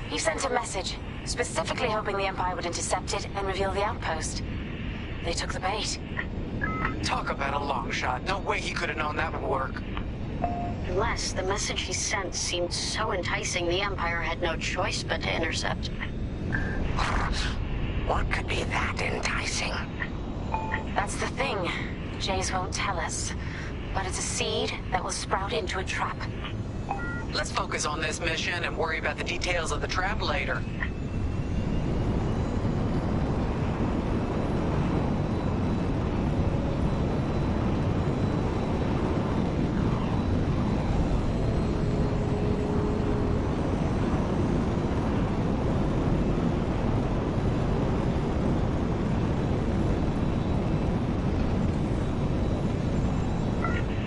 He sent a message, specifically hoping the Empire would intercept it and reveal the outpost. They took the bait. Talk about a long shot. No way he could have known that would work. Unless the message he sent seemed so enticing the Empire had no choice but to intercept. What could be that enticing? That's the thing. Jays won't tell us. But it's a seed that will sprout into a trap. Let's focus on this mission and worry about the details of the trap later.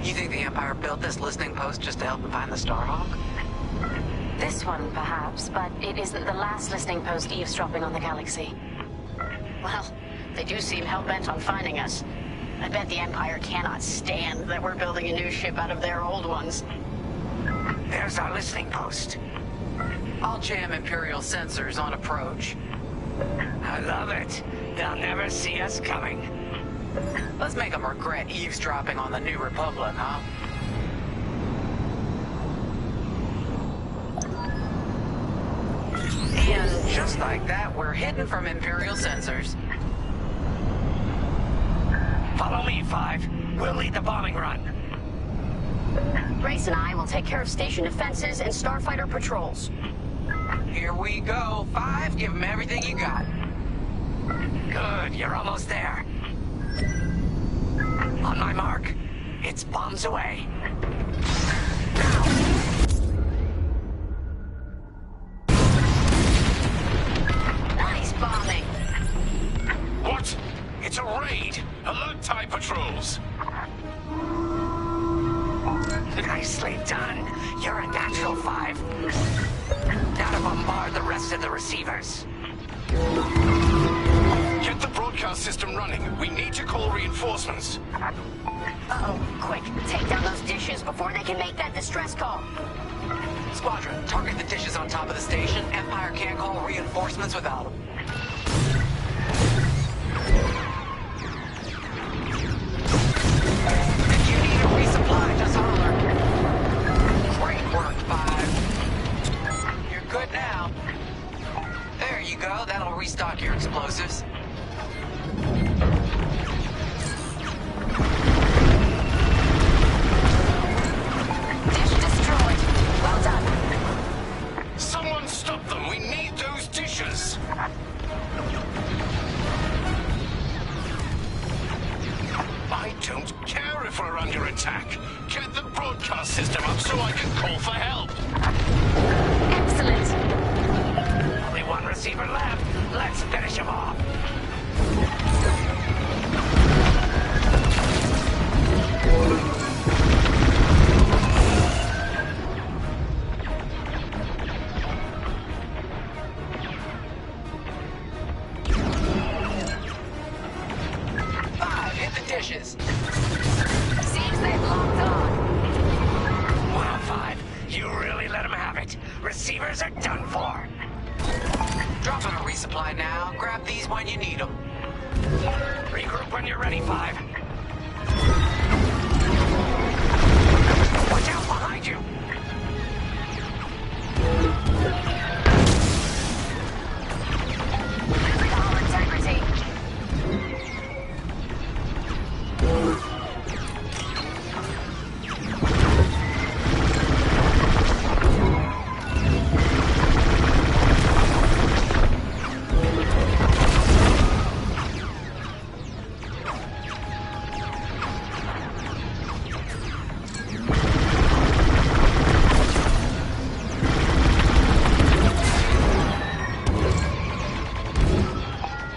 You think the Empire built this listening post just to help them find the Starhawk? This one, perhaps, but it isn't the last listening post eavesdropping on the galaxy. Well, they do seem hell-bent on finding us. I bet the Empire cannot stand that we're building a new ship out of their old ones. There's our listening post. I'll jam Imperial sensors on approach. I love it. They'll never see us coming. Let's make them regret eavesdropping on the New Republic, huh? And just like that, we're hidden from Imperial sensors. Follow me, Five. We'll lead the bombing run. Grace and I will take care of station defenses and starfighter patrols. Here we go. Five, give them everything you got. Good, you're almost there. On my mark. It's bombs away. Nice bombing. What? It's a raid! Alert TIE patrols! Nicely done. You're a natural, Five. Now to bombard the rest of the receivers. Get the broadcast system running. We need to call reinforcements. Uh-oh, quick, take down those dishes before they can make that distress call. Squadron, target the dishes on top of the station. Empire can't call reinforcements without them. resupply, just holler. Great work, 5. You're good now. There you go, that'll restock your explosives. Dish destroyed. Well done. Someone stop them! We need those dishes! I don't care if we're under attack. Get the broadcast system up so I can call for help. Excellent. Only one receiver left. Let's finish him off. Dishes. Seems they've locked on. Wow, 5. You really let him have it. Receivers are done for. Dropping a resupply now. Grab these when you need them. Regroup when you're ready, 5. Watch out behind you. Losing all integrity.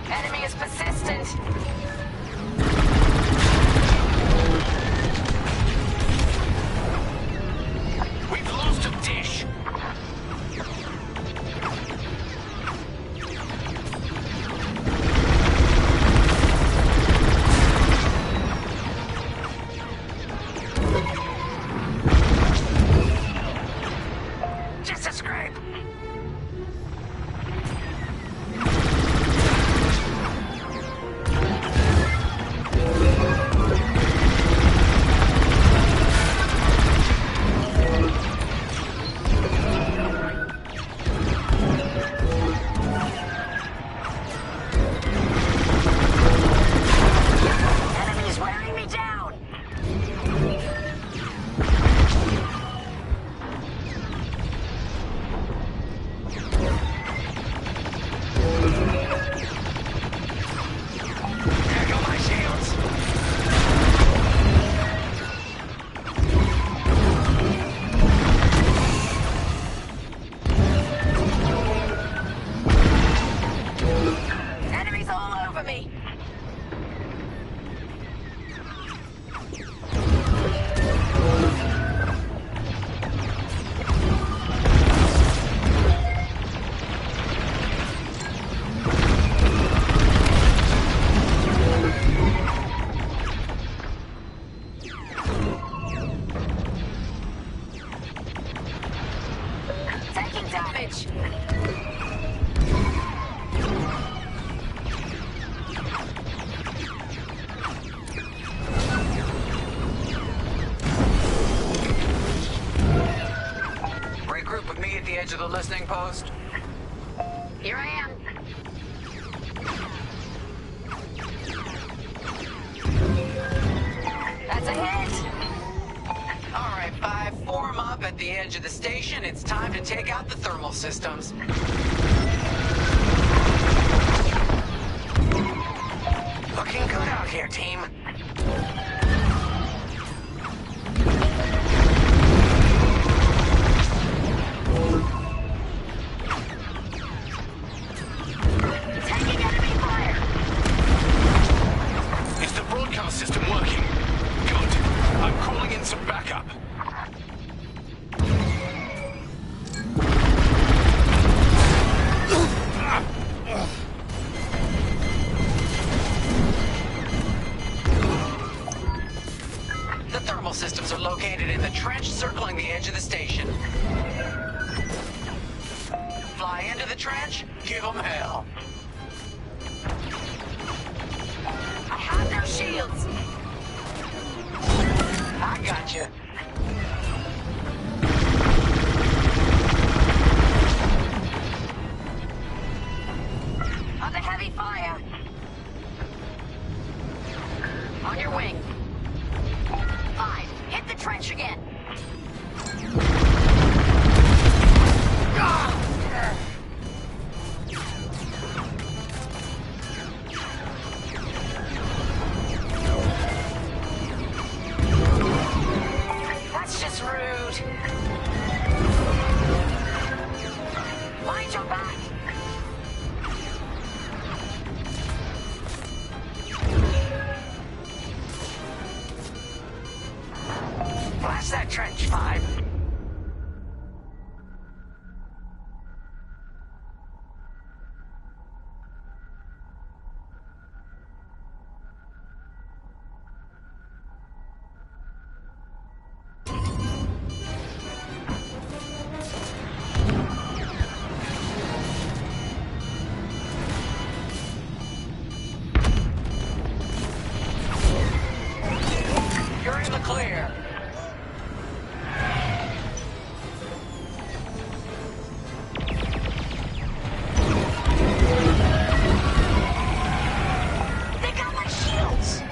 Enemy is persistent. We've lost a dish. Just a scrape. Enemy's wearing me down. There go my shields. Enemies all over me. Taking damage. Regroup with me at the edge of the listening post. Here I am. That's a hit. All right, 5, form up at the edge of the station. It's time to take out the thermal systems. Looking good out here, team. Taking enemy fire. Is the broadcast system working? Good. I'm calling in some backup. The thermal systems are located in the trench circling the edge of the station. Fly into the trench, give them hell. I have no shields. I I gotcha. Under heavy fire. On your wing. 5. Hit the trench again. That's just rude. Mind your back. Blast that trench, 5. You're in the clear. They got my shields.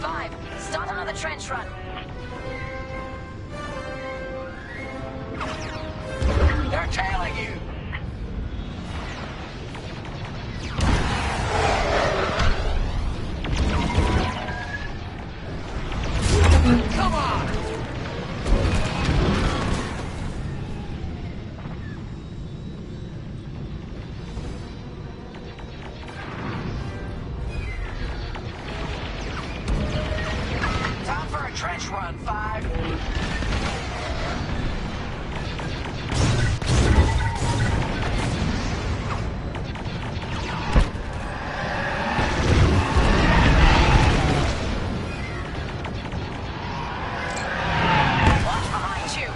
5. Start another trench run. They're tailing you. Come on! Time for a trench run, 5. Watch behind you!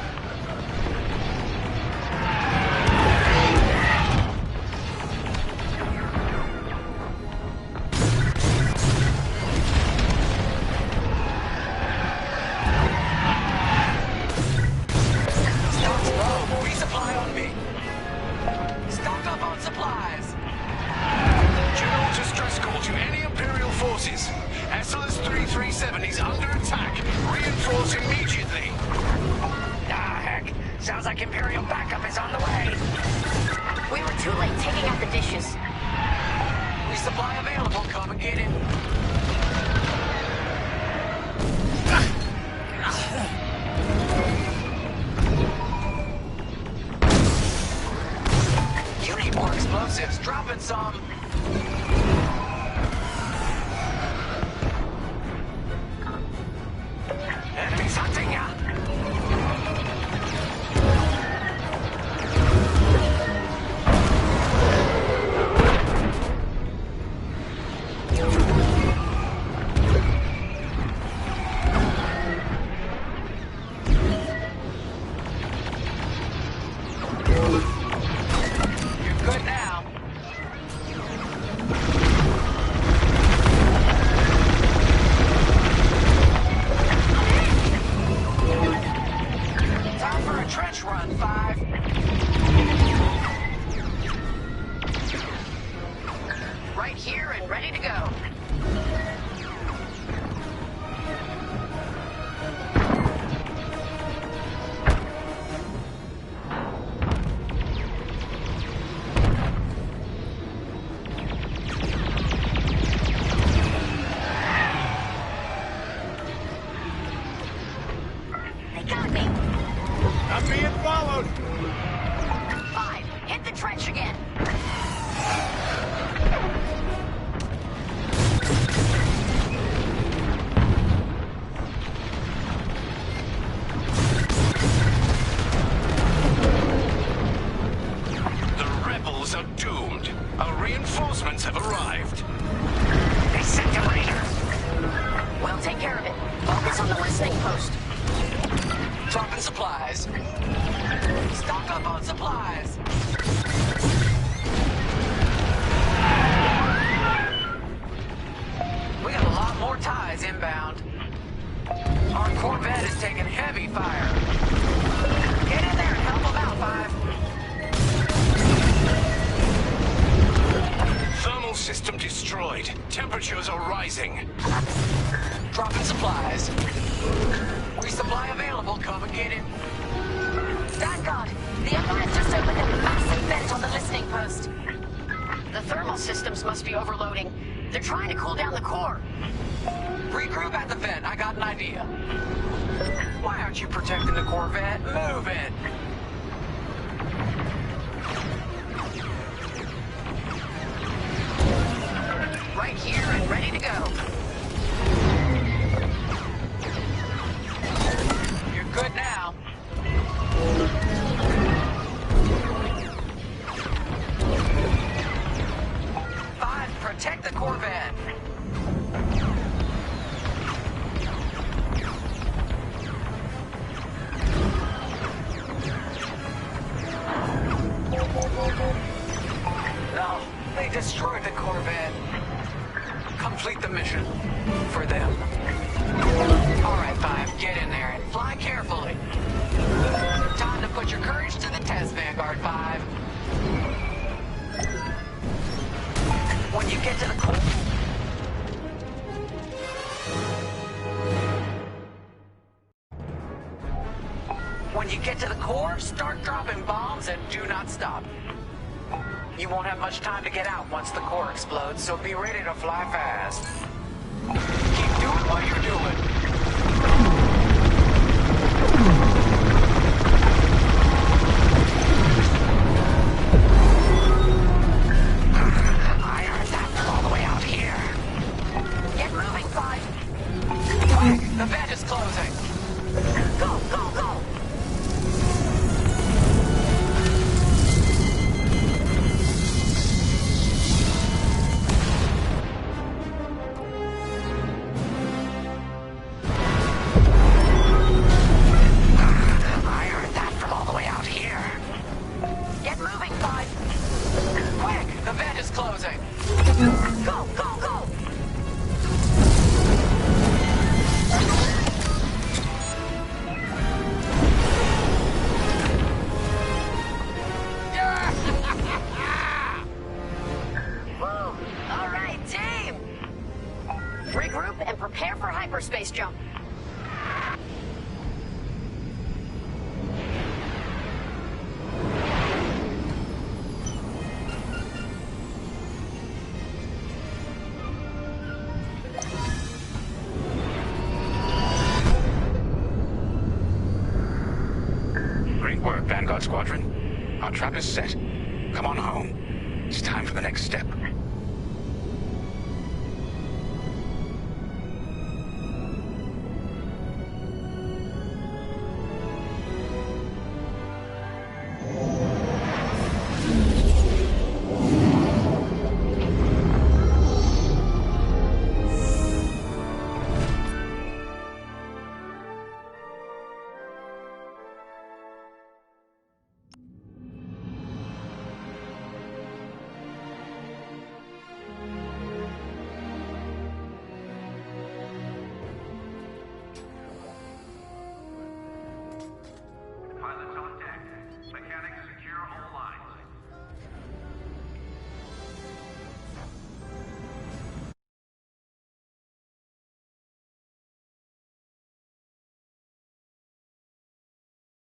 Stock's low. Resupply on me. Stock up on supplies. General Distress Call to any Imperial forces. SLS 337 is under attack. Reinforce immediately. Ah, heck. Sounds like Imperial backup is on the way. We were too late taking out the dishes. Resupply available. Come and get it. You need more explosives. Dropping some. Enemies hunting ya! You're good now. Time for a trench run, 5. Right here and ready to go. They got me. I'm being followed. 5. Hit the trench again. The rebels are doomed. Our reinforcements have arrived. They sent a raider. We'll take care of it. Focus on the listening post. Dropping supplies. Stock up on supplies. We got a lot More ties inbound. Our Corvette is taking heavy fire. Get in there and help them out, Five. Thermal system destroyed. Temperatures are rising. Dropping supplies. Resupply available. Come and get it. Vanguard, the Empire's just opened a massive vent on the listening post. The thermal systems must be overloading. They're trying to cool down the core. Regroup at the vent. I got an idea. Why aren't you protecting the Corvette? Move it. Right here and ready to go. You're good now. Five, protect the Corvette. No, they destroyed the Corvette. Complete the mission. For them. All right, Five, get in there and fly carefully. Time to put your courage to the test, Vanguard 5. When you get to the core... When you get to the core, start dropping bombs and do not stop. You won't have much time to get out once the core explodes, so be ready to fly fast. Keep doing what you're doing. I heard that from all the way out here. Get moving, Five. Quick, the vent is closing. Go, go, go. Go, go, go! Woo! All right, team! Regroup and prepare for hyperspace jump. Great work, Vanguard Squadron. Our trap is set. Come on home. It's time for the next step.